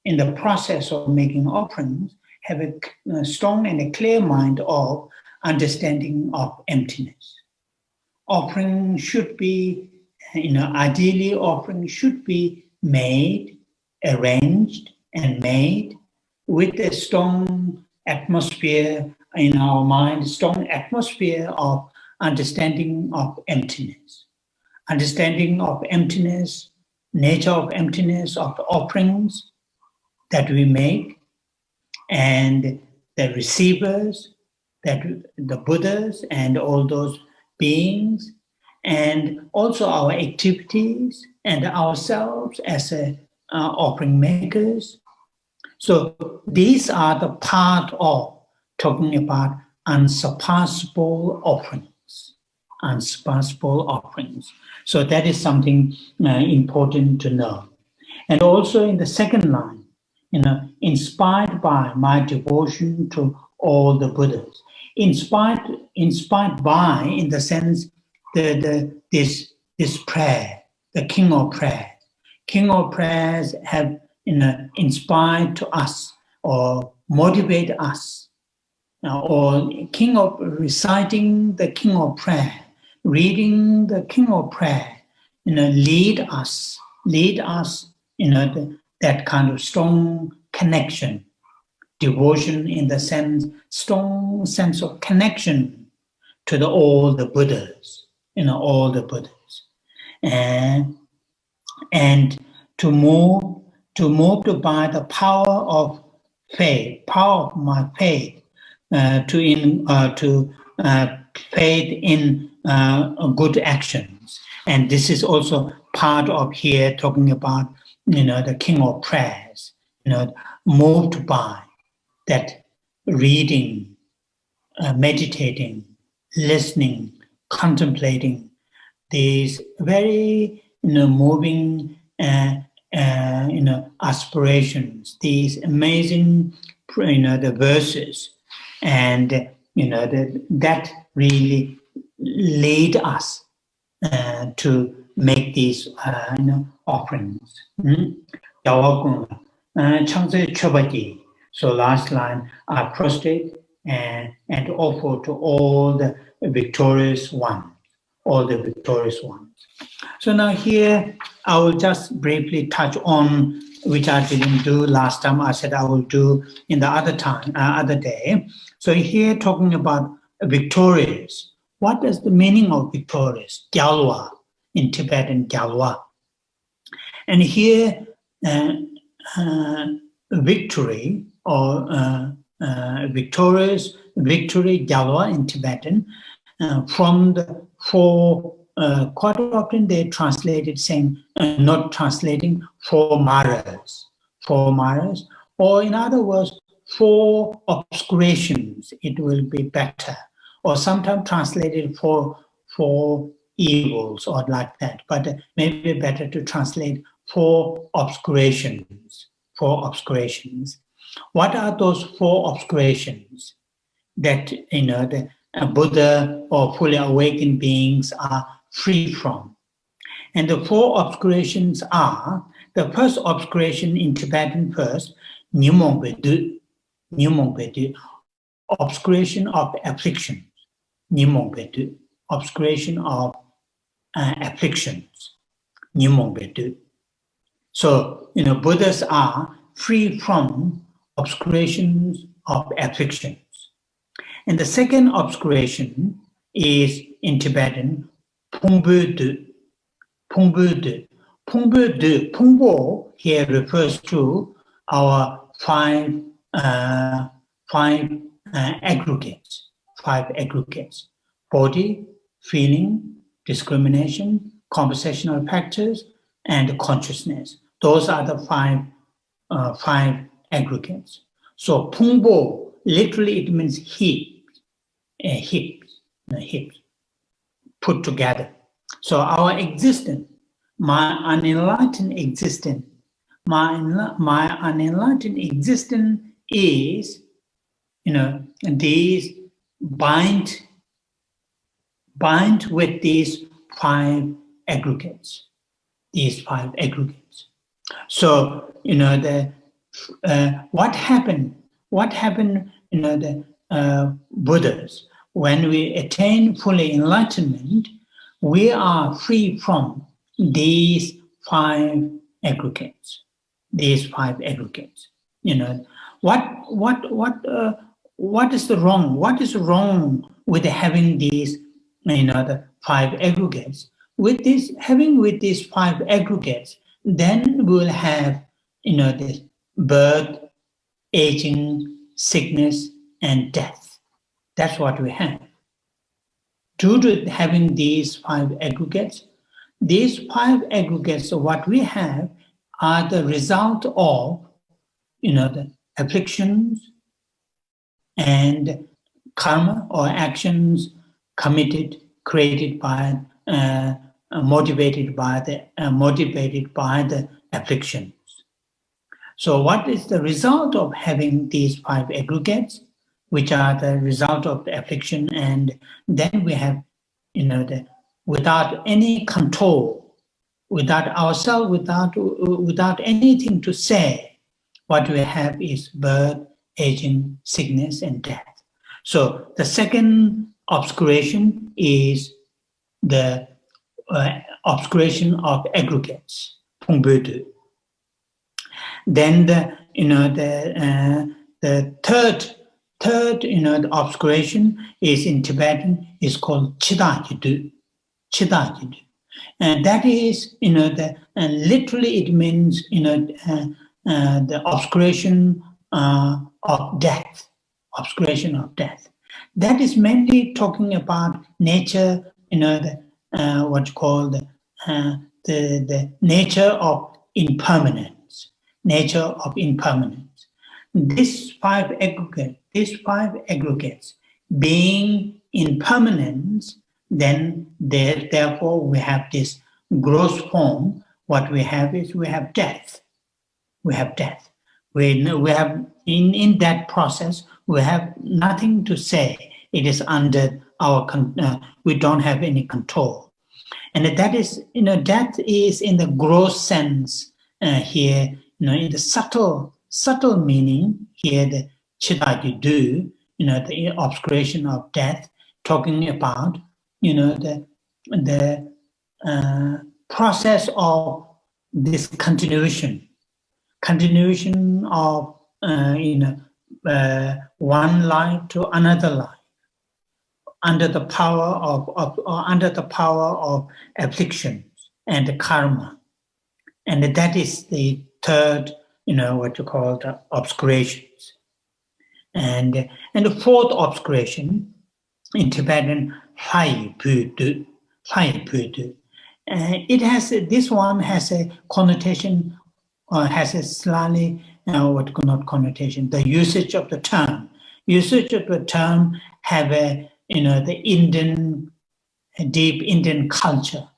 in the process of making offerings. Have a strong and a clear mind of understanding of emptiness. Offering should be, ideally, offering should be made, arranged, and made with a strong atmosphere in our mind, strong atmosphere of understanding of emptiness. Understanding of emptiness, nature of emptiness, of the offerings that we make, and the receivers, that the Buddhas and all those beings, and also our activities and ourselves as offering makers. So these are the part of talking about unsurpassable offerings. Unsurpassable offerings. So that is something important to know. And also in the second line, inspired by my devotion to all the Buddhas. Inspired by, in the sense, this prayer, the King of Prayers. King of Prayers have inspired to us or motivate us, or King of reciting the King of Prayer, reading the King of Prayer, lead us, that kind of strong connection, devotion in the sense, strong sense of connection to all the Buddhas, all the Buddhas, and to move by the power of faith, power of my faith, to faith in good actions. And this is also part of here talking about, the King of Prayers, moved by that reading, meditating, listening, contemplating these very, moving, aspirations, these amazing, the verses, and that really lead us to make these offerings. So last line, I prostrate and offer to all the victorious ones, all the victorious ones. So now here, I will just briefly touch on, which I didn't do last time. I said I will do in the other day. So here talking about victorious. What is the meaning of victorious? Gyalwa, in Tibetan, Gyalwa. And here, victory or victorious, victory, Gyalwa in Tibetan, from the four, quite often they translated saying, not translating, four maras, or in other words, four obscurations, it will be better, or sometimes translated four evils or like that, but maybe better to translate four obscurations. What are those four obscurations that the Buddha or fully awakened beings are free from? And the four obscurations are, the first obscuration in Tibetan first, Nyumongbedu, obscuration of afflictions, Nyumongbedu, obscuration of afflictions, Nyumongbedu. So, Buddhas are free from obscurations of afflictions. And the second obscuration is in Tibetan, Pungbu. Pungbo here refers to our five aggregates, body, feeling, discrimination, conversational factors, and consciousness. Those are the five aggregates. So Pungbo, literally it means hips, put together. So our existence, my unenlightened existence is, these bind with these five aggregates. So, what happened, the Buddhas, when we attain fully enlightenment, we are free from these five aggregates. What What is the wrong? What is wrong with having these, the 5 aggregates? With these 5 aggregates, then we will have, this birth, aging, sickness, and death. That's what we have. Due to having these 5 aggregates, what we have are the result of, the afflictions and karma or actions committed, created by, motivated by the afflictions. So what is the result of having these 5 aggregates, which are the result of the affliction? And then we have, without any control, without ourselves, without anything to say, what we have is birth, aging, sickness, and death. So the second obscuration is the obscuration of aggregates. Then the third the obscuration is in Tibetan is called Chidajidu. And that is literally it means the obscuration of death. That is mainly talking about nature, what you call the nature of impermanence. These 5 aggregates being impermanence, then therefore we have this gross form. What we have is we have death. We have in that process we have nothing to say. It is under our we don't have any control, and that is death is in the gross sense here. In the subtle meaning here, the Chidajidu, the obscuration of death, talking about the process of this continuation of one life to another life under the power of afflictions and karma, and that is the third what you call the obscurations. And the fourth obscuration in Tibetan, heightened. This one has a connotation, or has a slightly the usage of the term. Have a the deep Indian culture.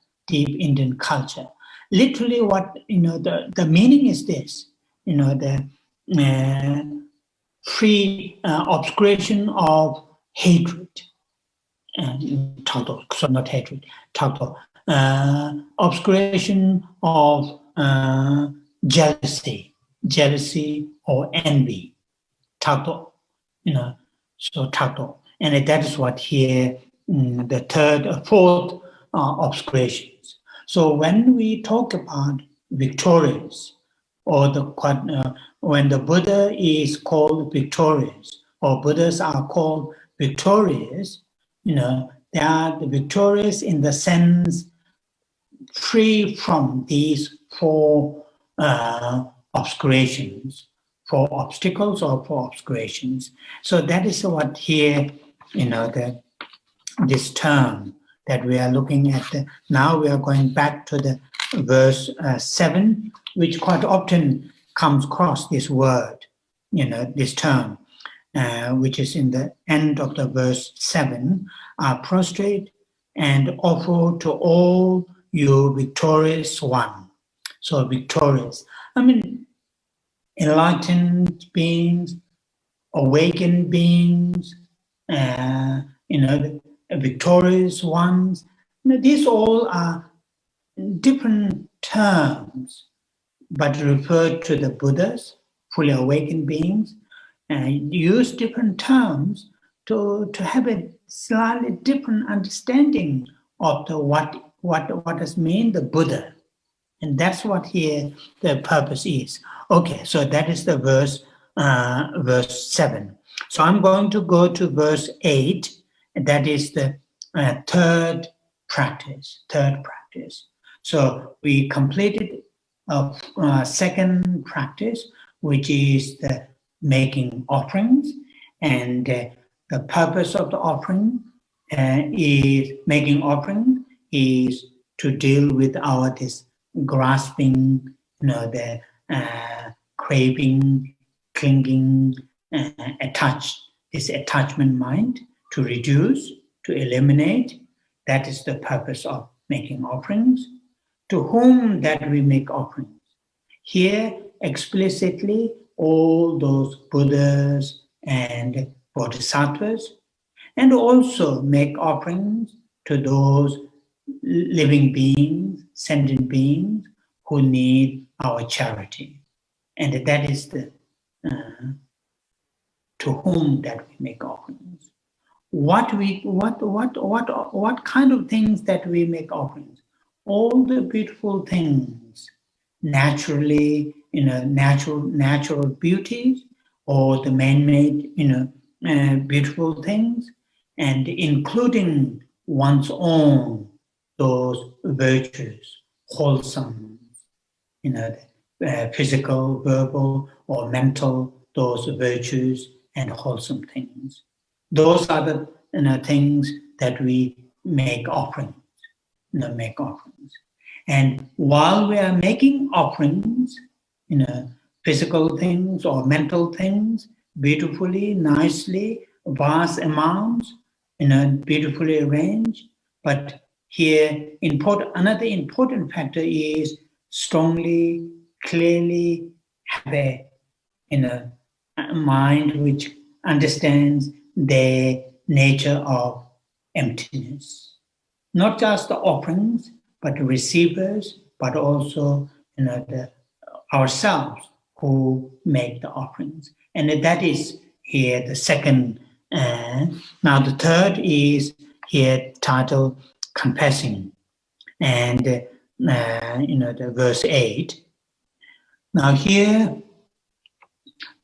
Literally, what the meaning is this: the free obscuration of hatred. Not hatred. Obscuration of jealousy or envy. Tato. And that is what here the fourth obscurations. So when we talk about victorious, or when the Buddha is called victorious, or Buddhas are called victorious, they are the victorious in the sense free from these 4 obscurations, 4 obstacles or 4 obscurations. So that is what here, this term that we are looking at. Now we are going back to the verse 7, which quite often comes across this word, this term, which is in the end of the verse 7, are prostrate and offer to all you victorious one. So victorious, enlightened beings, awakened beings, the victorious ones. These all are different terms, but refer to the Buddhas, fully awakened beings, and use different terms to have a slightly different understanding of what does mean the Buddha. And that's what here the purpose is. Okay, so that is the verse verse 7. So I'm going to go to verse 8. That is the third practice. So we completed a second practice, which is the making offerings. And the purpose of the offering is making offering is to deal with our this grasping, the craving, clinging, this attachment mind, to reduce, to eliminate. That is the purpose of making offerings. To whom that we make offerings? Here explicitly all those Buddhas and bodhisattvas, and also make offerings to those living beings, sentient beings who need our charity. And that is the to whom that we make offerings. What kind of things that we make offerings? All the beautiful things, naturally, natural beauties, or the man-made, beautiful things, and including one's own those virtues, wholesome, physical, verbal, or mental, those virtues and wholesome things. Those are the things that we make offerings. And while we are making offerings, physical things or mental things, beautifully, nicely, vast amounts, beautifully arranged. But here, another important factor is strongly, clearly have a mind which understands the nature of emptiness. Not just the offerings, but the receivers, but also ourselves who make the offerings. And that is here the second. Now the third is here titled Confessing, and the verse 8. Now here,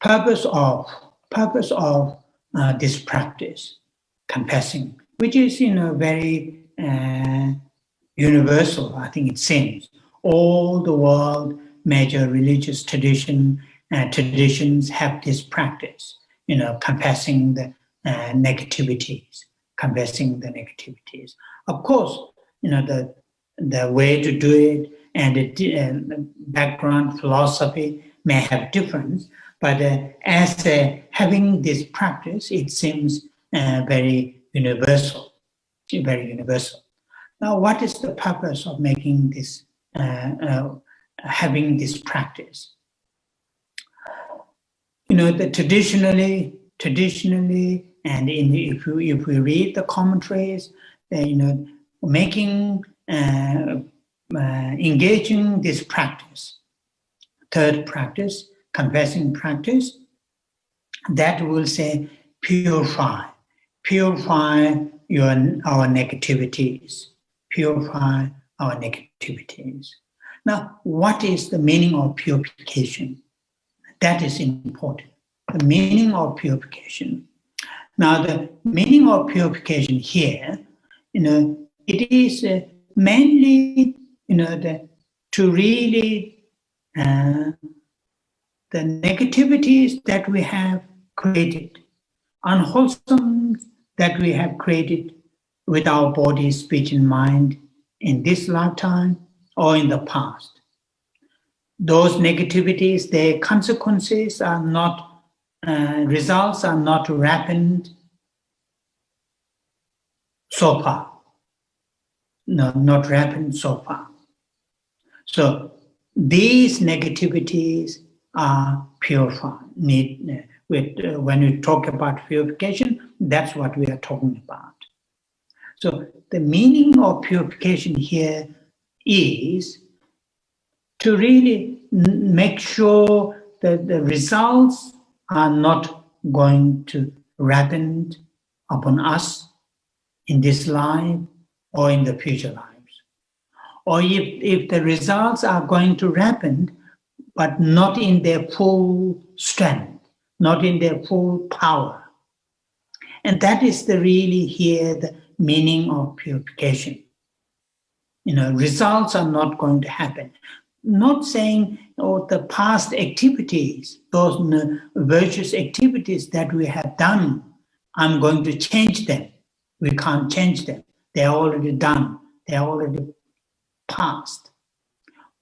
purpose of this practice, confessing, which is very universal. I think it seems all the world major religious traditions have this practice, confessing the negativities. Of course, the way to do it and the background philosophy may have difference, but as having this practice, it seems very universal. Now, what is the purpose of making this, having this practice? Traditionally, and if we read the commentaries, making, engaging this practice, third practice, confessing practice, that will say purify our negativities. Purify our negativities. Now, what is the meaning of purification? That is important. The meaning of purification. Now, the meaning of purification here, it is mainly, to really the negativities that we have created, unwholesome that we have created with our body, speech, and mind in this lifetime or in the past. Those negativities, their consequences are not, results are not ripened so far. No, not ripened so far. So these negativities are purified. When we talk about purification, that's what we are talking about. So the meaning of purification here is to really make sure that the results are not going to ripen upon us in this life or in the future lives. Or if the results are going to ripen, but not in their full strength, not in their full power. And that is really here the meaning of purification. Results are not going to happen. Not saying, the past activities, those virtuous activities that we have done, I'm going to change them. We can't change them. They are already done. They are already past.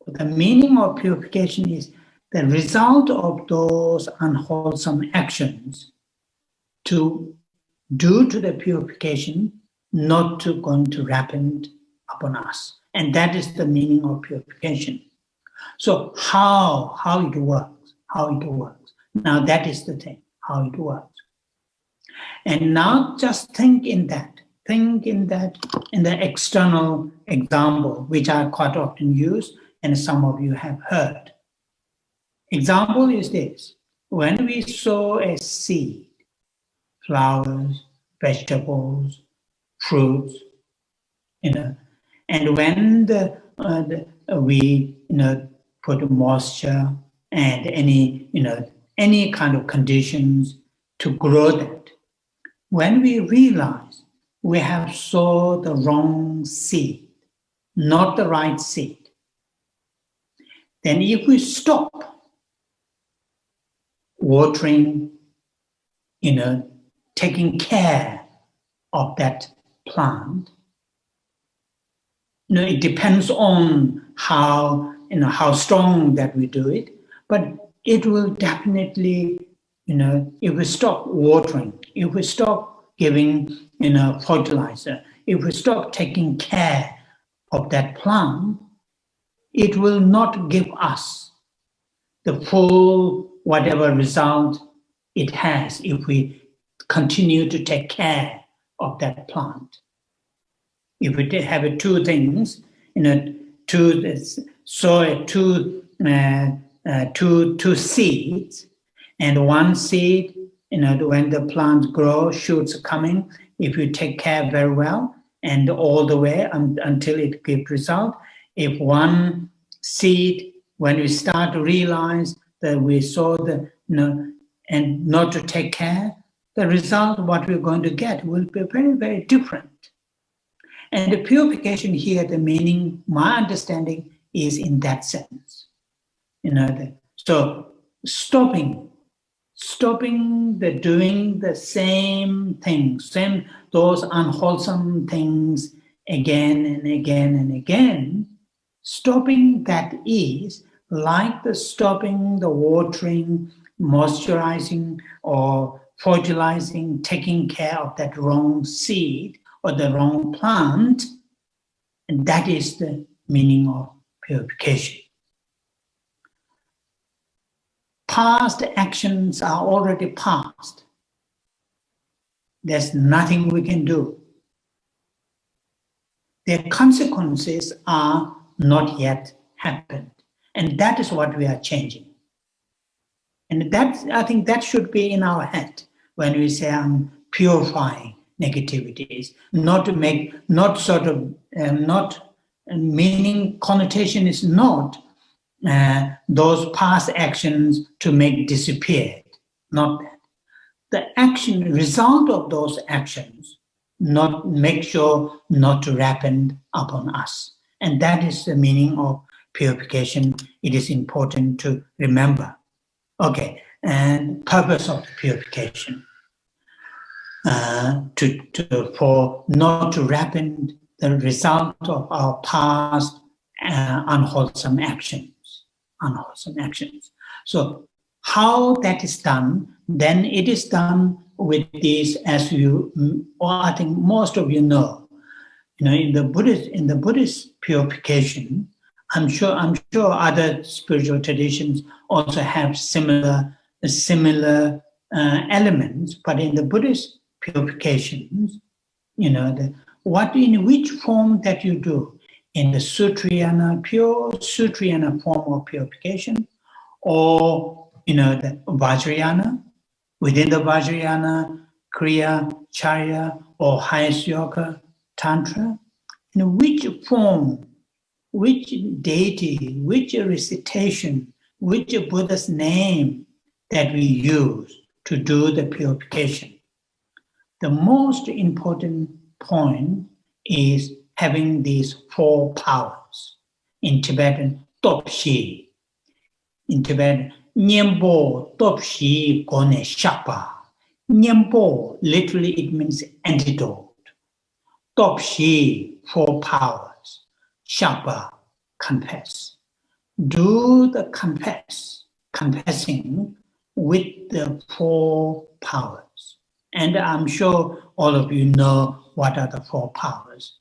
But the meaning of purification is the result of those unwholesome actions to due to the purification, not to going to ripen upon us. And that is the meaning of purification. So how it works. Now that is the thing, how it works. And now just think in that, in the external example, which I quite often use, and some of you have heard. Example is this: when we sow a seed, flowers, vegetables, fruits, and when we put moisture and any kind of conditions to grow that, when we realize we have sowed the wrong seed, not the right seed, then if we stop watering, taking care of that plant, it depends on how strong that we do it, but it will definitely, if we stop watering, if we stop giving, fertilizer, if we stop taking care of that plant, it will not give us the full whatever result it has if we continue to take care of that plant. If we have two things, sow two seeds, and one seed, when the plant grows, shoots coming, if you take care very well and all the way until it gives result. If one seed, when we start to realize that we sow and not to take care, the result, what we're going to get, will be very, very different. And the purification here, the meaning, my understanding, is in that sense. So stopping the doing the same things, those unwholesome things again and again and again. Stopping that is like the stopping the watering, moisturizing, or fertilizing, taking care of that wrong seed or the wrong plant, and that is the meaning of purification. Past actions are already past. There's nothing we can do. Their consequences are not yet happened, and that is what we are changing. And that, I think that should be in our head when we say I'm purifying negativities, not meaning connotation is not those past actions to make disappear, not that. The action, result of those actions, not make sure not to ripen upon us. And that is the meaning of purification. It is important to remember. Okay, and purpose of the purification. For not to ripen the result of our past unwholesome actions. So how that is done, then it is done with this, as I think most of you know. In the Buddhist purification, I'm sure other spiritual traditions also have similar elements, but in the Buddhist purifications, in which form that you do, in the pure Sutriyana form of purification, or the Vajrayana, within the Vajrayana, Kriya, Charya, or highest yoga, Tantra, in which form, which deity, which recitation, which Buddha's name that we use, to do the purification. The most important point is having these 4 powers. In Tibetan, Topshi. In Tibetan, Nyembo Topshi Gone Shapa. Nyembo, literally it means antidote. Topshi, 4 powers. Shapa, confess. Do the confessing with the 4 powers. And I'm sure all of you know what are the 4 powers.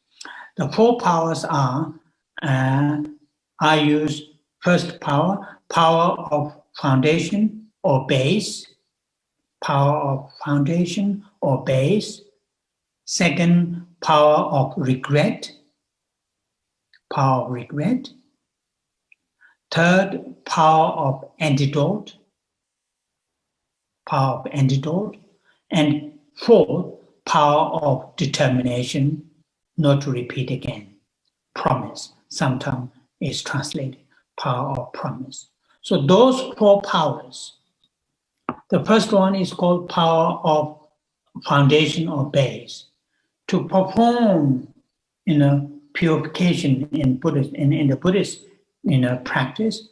The 4 powers are, I use first power, power of foundation or base, power of foundation or base. Second, power of regret, power of regret. Third, power of antidote, power of antidote. And 4th, power of determination, not to repeat again. Promise, sometimes is translated, power of promise. So those 4 powers, the first one is called power of foundation or base. To perform purification in Buddhist, in the Buddhist practice,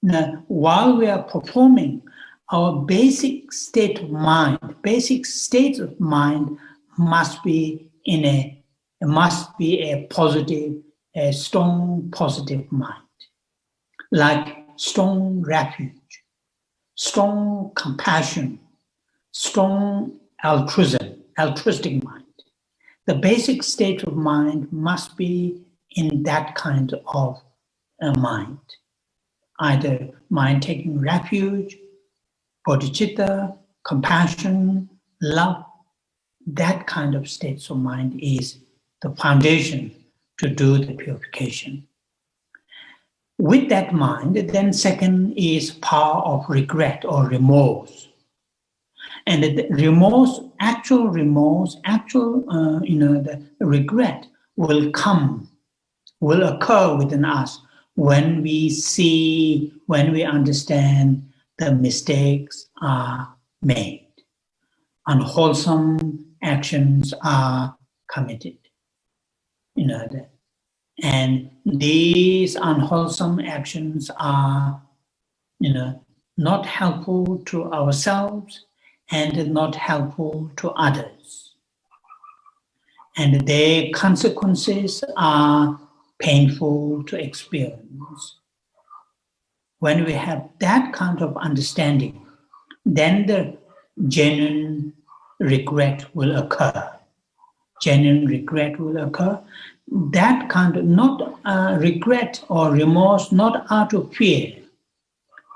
while we are performing, our basic state of mind must be a positive, a strong positive mind, like strong refuge, strong compassion, strong altruistic mind. The basic state of mind must be in that kind of mind, either mind taking refuge, bodhicitta, compassion, love. That kind of states of mind is the foundation to do the purification. With that mind, then second is power of regret or remorse. And the remorse, the regret will occur within us when we understand the mistakes are made, unwholesome actions are committed, and these unwholesome actions are, not helpful to ourselves and not helpful to others. And their consequences are painful to experience. When we have that kind of understanding, then the genuine regret will occur. Genuine regret will occur. That kind of, not regret or remorse, not out of fear.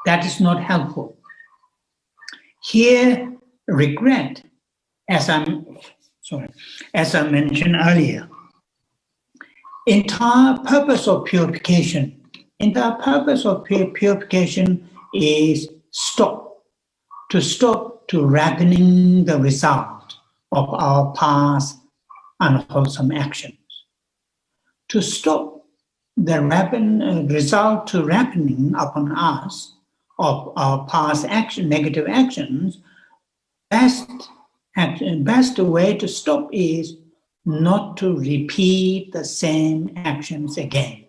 That is not helpful. Here, regret, as I mentioned earlier, entire purpose of purification is to ripening the result of our past unwholesome actions. To stop the result to ripening upon us of our past negative actions, best way to stop is not to repeat the same actions again.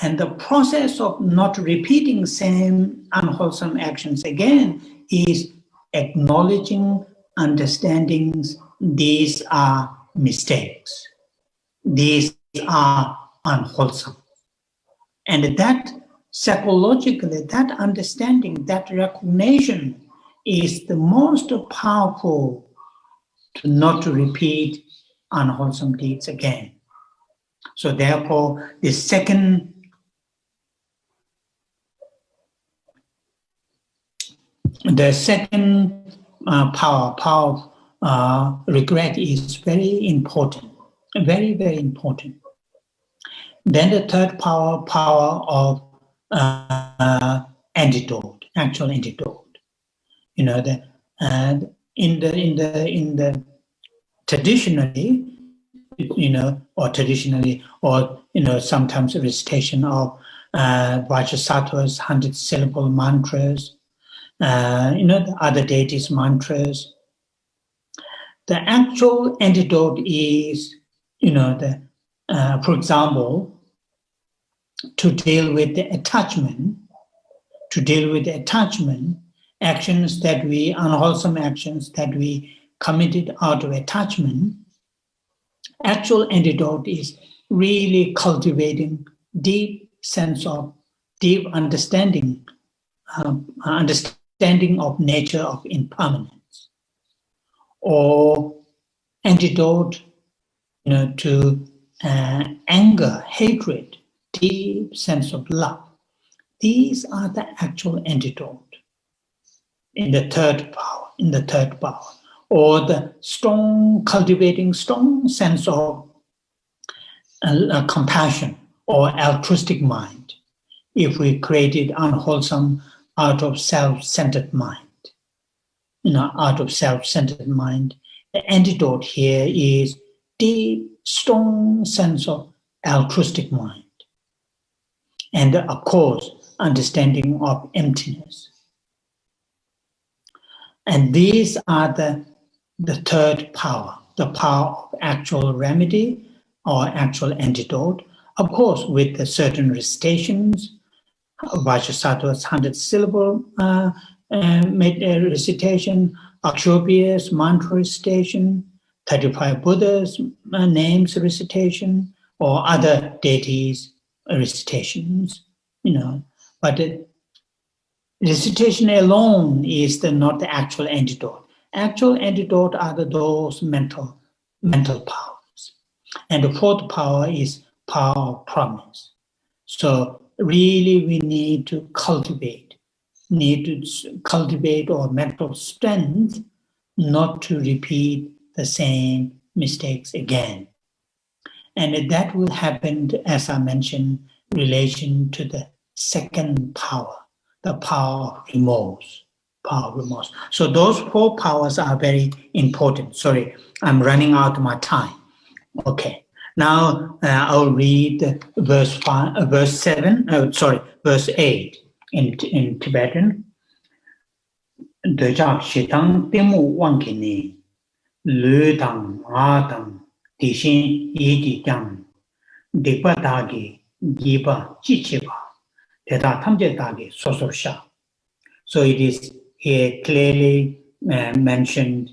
And the process of not repeating same unwholesome actions again is acknowledging, understanding these are mistakes. These are unwholesome. And that psychologically, that understanding, that recognition is the most powerful to not to repeat unwholesome deeds again. So therefore, the second power of regret is very important, very, very important. Then the third power of antidote, actual antidote. In the traditionally, sometimes a recitation of bodhisattvas, 100 syllable mantras, the other deities' mantras. The actual antidote is, for example, to deal with the attachment, unwholesome actions that we committed out of attachment. Actual antidote is really cultivating deep understanding of nature of impermanence, or antidote, to anger, hatred, deep sense of love. These are the actual antidote in the third power, or the cultivating strong sense of compassion or altruistic mind. If we created unwholesome out of self-centered mind, the antidote here is deep, strong sense of altruistic mind. And of course, understanding of emptiness. And these are the third power, the power of actual remedy or actual antidote. Of course, with the certain recitations, Vajrasattva's 100-syllable recitation, Akshobiya's mantra recitation, 35 Buddhas' names recitation, or other deities' recitations, But the recitation alone is not the actual antidote. Actual antidote are those mental powers. And the fourth power is power of promise. So really we need to cultivate our mental strength not to repeat the same mistakes again. And that will happen, as I mentioned, in relation to the second power, the power of remorse. So those four powers are very important. Sorry, I'm running out of my time. Okay. Now I'll read verse 8 in Tibetan. Dejak shitang timu wankini, lutang atang tishin yidi jang, dikpa dagi giba chichiba, teta tamje dagi sososha. So it is here clearly mentioned,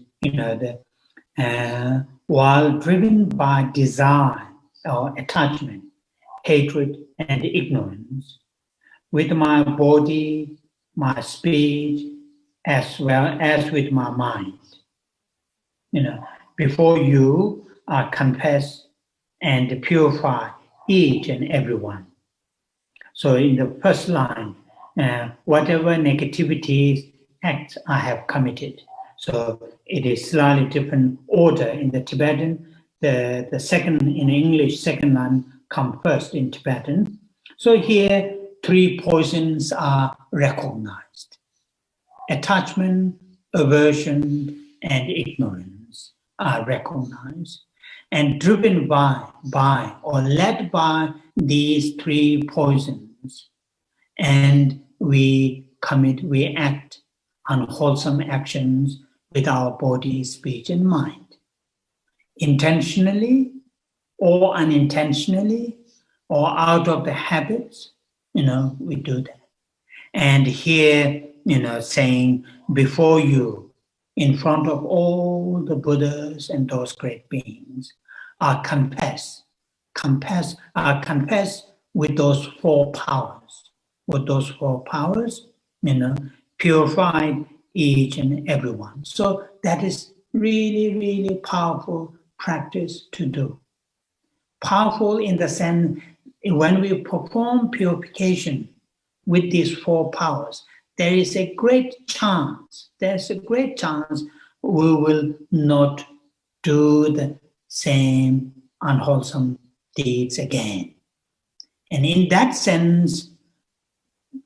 while driven by desire or attachment, hatred, and ignorance, with my body, my speech, as well as with my mind. Before you, I confess and purify each and every one. So in the first line, whatever negativity acts I have committed. So it is slightly different order in the Tibetan. The second in English, second line come first in Tibetan. So here, three poisons are recognized. Attachment, aversion, and ignorance are recognized. And driven by or led by these three poisons, and we act unwholesome actions with our body, speech, and mind. Intentionally or unintentionally or out of the habits, we do that. And here, saying before you, in front of all the Buddhas and those great beings, I confess with those four powers. With those four powers, purified each and every one. So that is really, really powerful practice to do. Powerful in the sense, when we perform purification with these four powers, there is a great chance we will not do the same unwholesome deeds again. And in that sense,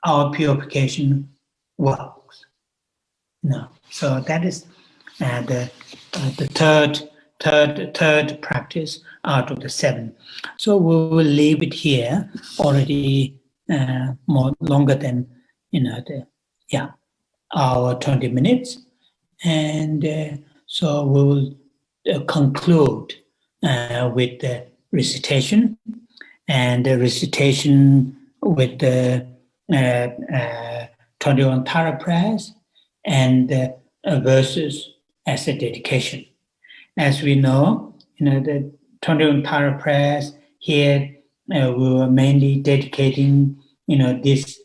our purification works. So that is the third practice out of the 7. So we will leave it here. Already more longer than our 20 minutes. And so we will conclude with the recitation, and the recitation with the 21 Tara prayers and verses as a dedication. As we know, the 21 Tara prayers here, we were mainly dedicating, this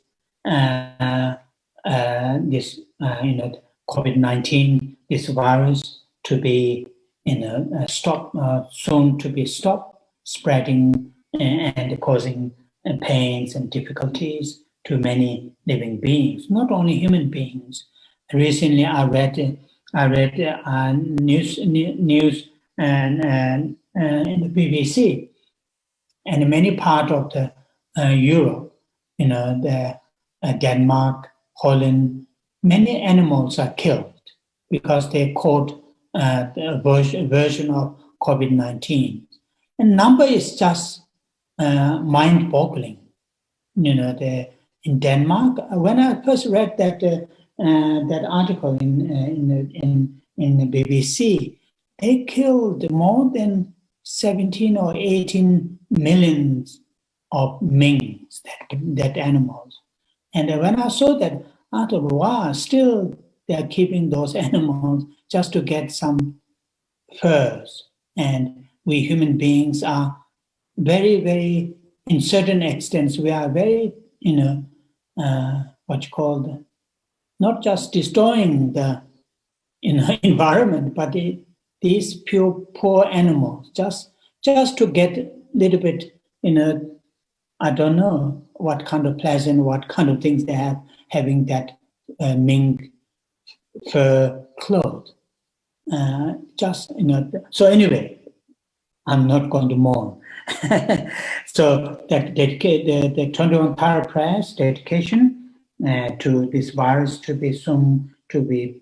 COVID-19, this virus, to be, soon to be stopped spreading and causing pains and difficulties to many living beings, not only human beings. Recently, I read news and in the BBC, and in many parts of the Europe, the Denmark, Holland, many animals are killed because they caught a version of COVID-19. And number is just mind-boggling. In Denmark, when I first read that article in the BBC, they killed more than 17 or 18 millions of minks, that animals. And when I saw that, I thought, wow, still they're keeping those animals just to get some furs. And we human beings are very, very, in certain extents, we are very, not just destroying the environment, but these poor animals, just to get a little bit, I don't know what kind of pleasant, what kind of things they have, having that mink fur cloth. So anyway, I'm not going to mourn. So that the 21 Tara prayers, dedication to this virus to be soon to be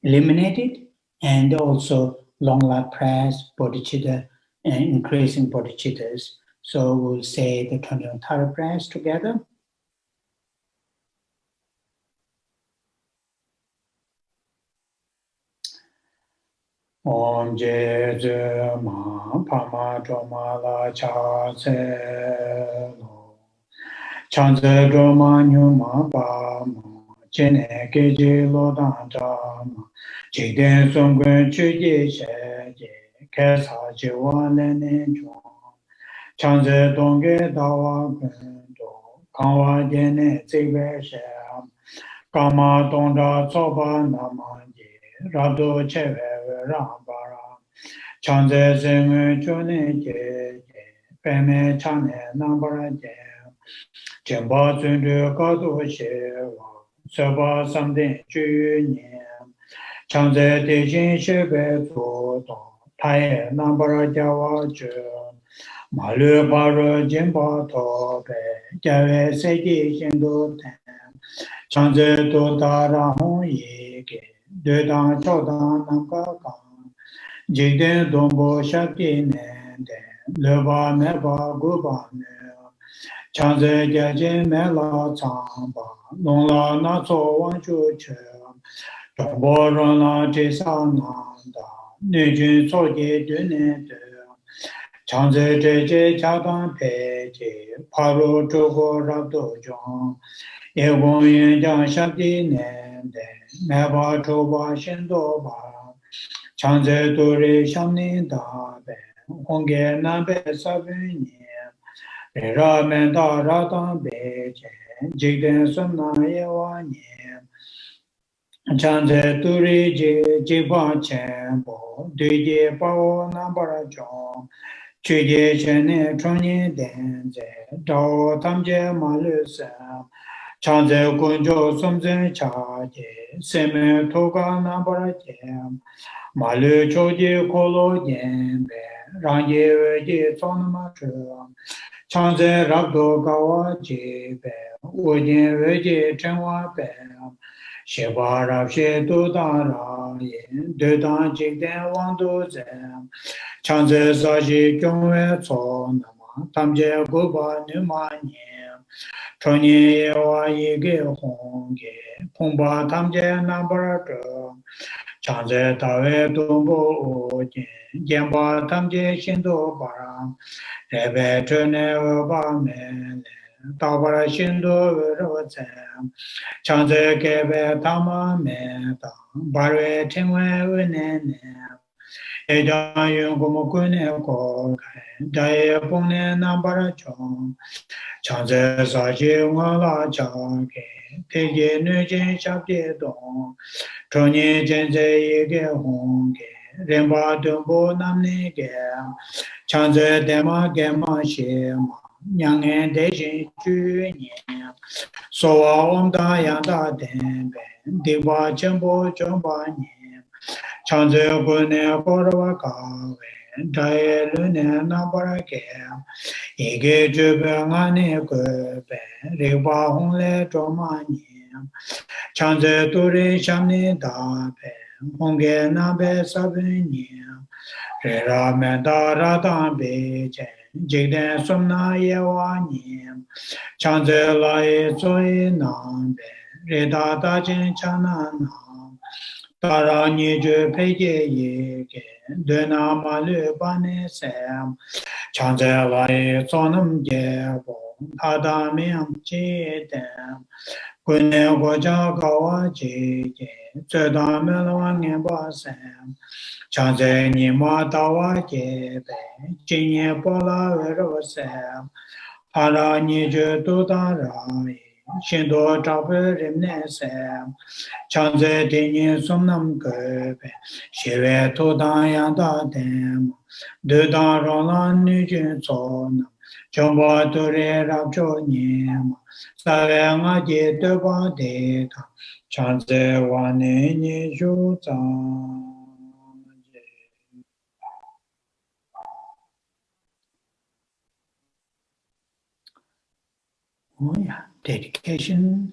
eliminated, and also long life prayers, bodhicitta, increasing bodhicittas. So we'll say the 21 Tara prayers together. Om Je Ma Pama Droma La Cha Se Lo Chanze Droma Nyuma Ba Ma Jene Geje Lo Dan Ja Ma Jiden Songwen Chuje She Je Kesa Je Wan Le Ne Chuan Chanze Dongge Dawa Gun Do Kanwa Jene Zigwe She Kama Dongda Soba Nama Je Rado Chewe Rambara Chanze Zeme Chone Je Peme Chane Nambara Je Jemba Zundu Kado Shewa Seba Samden Ju Nyam Chanze Dejin Shebe Zodo Taye Nambara Jawa Ju Malu Baro Jemba Tobe Jawe Seki Shindu Tem Chanze Do Dara Hong Yeke Dedan Chodan Namka Kan Jigden Dombo Shakti Nende Leba Meba Guba Ne Chanze Jaje Mela Tsamba Nongla Natso Wanshu Che Dombo Rona Jisa Nanda Nijin Soje Dune De Chanze Jeje Chadan Peje Paro Chogo Rabdo Jong Egon Yen Shakti Nende Meba Choba Shindo Ba Chanze Dore Shamni Dabe Honge Nabe Sabini Ra Menda Ratan Beje Jigden Sumna Yewa Nyem Chanze Turi Jiba Chenpo Duje Pao Nambara Chong Chuje Chene Chonye Denze Dao Tamje Malu Sam Chanze Kunjo Sumzen Chaje Seme Toga Nambara Jem Malu Choje Kolo Jembe Ranje Veje Sonama Chum Chanze Rabdo Gawa Jebe Ujen Veje Chenwa Bem Sheba Rabshe Dudara Yin Dudan Jigden Wando Zem Chanze Saji Kyungwe Tso Nama Tamje Guba Numa Nyem Tony wa yige honge, Pumba tamje nambarato, Chanze tawe tumbo ojen, Jemba tamje shindo baram, Rebe trene ba mele, Tabara shindo rotsam, Chanze kebe tama me tam, Barwe tingwe unene, Eja yung kune ko kai, Jaye pungne nambara chong, Chanze saji ngala chake, Teje nujin shabje dong, Chonye jenze yege honge, Remba dumbo namne ge, Chanze dema gema shema, Nyangen dejin ju nye, Sowa omda yanda denbe, Diwa jembo jomba nye, Chanze gune korwa kawe, Daye lune nambara ge, Ige jube ngane gobe, Riba hongle joma nye, Chanze turi shamni dabe, Honge nabe sabi nye, Rera me dara dambe jen, Jigden somna yewa nye, Chanze lai zoi nambe, Reda dajin chana nam, Tara nye ju peje yege, Dena malu bane sem, Chanze lai sonam jebo, Tada miyam chidem, Kune goja kawa jeje, Zeda melwa ngenpa sem, Chanze nima tawa jebe, Jinye pola vero sem, Hara nije tuta rai, Shindo chape rimne sem, Chanze dinye sumnam gobe, Shive tuta yanda dem, Duda rola nijun sonam, Chomba turi rabcho nyema, Save ngaji tuba deta, Chanze wane nishu zang. Oh yeah, dedication.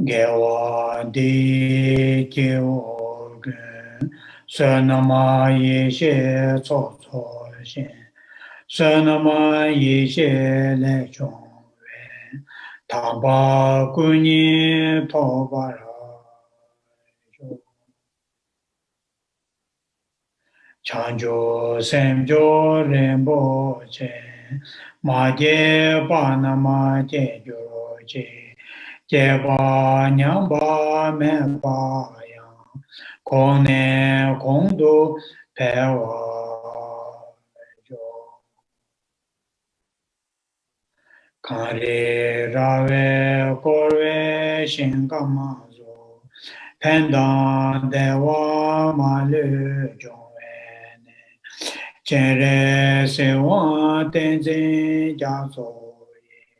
Gewa di jiwo ge, Senama yishe co co xin, Senama yishe le chong we, Tangpa kunyi toba ra. Chanjo semjo rembo che, ma je pa na ma je jo che, je pa nyam pa me pa yang, kong ne kong du pe wa jo. Kan re ra we kor we shin ka ma zo, pen dan de wa ma lu jo. Chere se wan tenzin jaso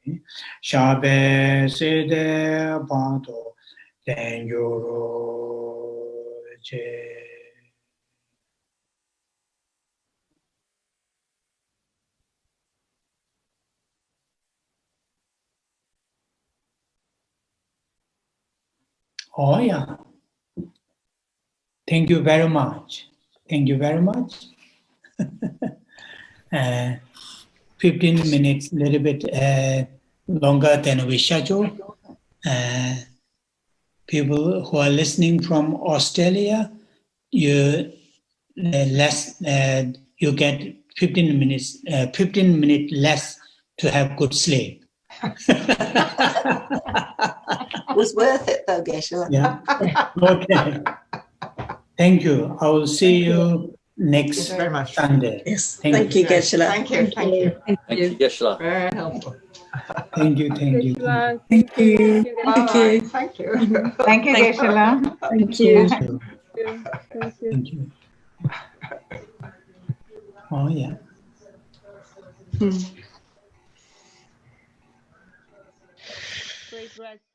ye, Shabe se de panto ten yoro che. Oh yeah. Thank you very much. Thank you very much. 15 minutes, a little bit longer than we scheduled. People who are listening from Australia, you you get 15 minutes less to have good sleep. It was worth it though, Geshe. Yeah. Okay. Thank you. I will see you next Sunday. Yes. Thank you, Geshe. Thank you. Thank you. Thank you, Geshe. Very helpful. Thank you. Thank you. Thank you. Thank you. Thank you. Thank you, Geshe. Thank you. Thank you. Oh yeah. Great rest.